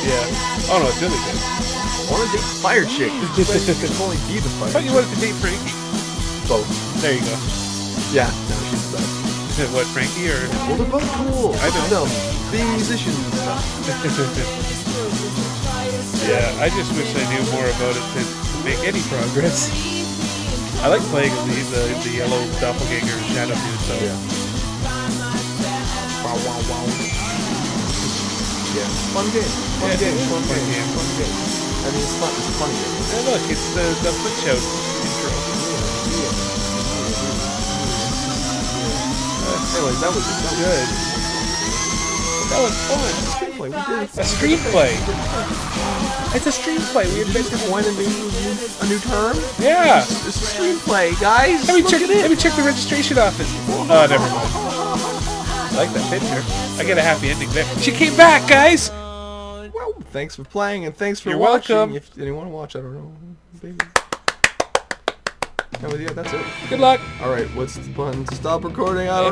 Yeah. Oh no, it's really good. I want to date the fire chick. You can only be the I fire thought you chick. wanted to date Frankie. Both. There you go. Yeah, no, she's the best. What, Frankie or? Well, they're both cool. I know. Them being musicians and stuff. Yeah, I just wish I knew more about it to make any progress. I like playing as the yellow doppelganger shadow dude, so. Yeah. Wow, wow, wow. Yeah. Fun game. Fun Yeah, game. fun Fun game. game. Fun game. I mean, it's fun. It's a funny game. Hey, look, it's the foot shout intro. Anyways, that was Good. That was fun. Screenplay. We did A screenplay. It's a screenplay. We invented When a new term? Yeah. It's a screenplay, guys. Let me Look check. at it. Let me check the registration office. Oh, never mind. I like that picture. I get a happy ending there. She came back, guys. Well, thanks for playing and thanks for You're watching. welcome. If anyone want to watch, I don't know. Maybe. Yeah, that's it. Good luck. All right, what's the button to stop recording? I don't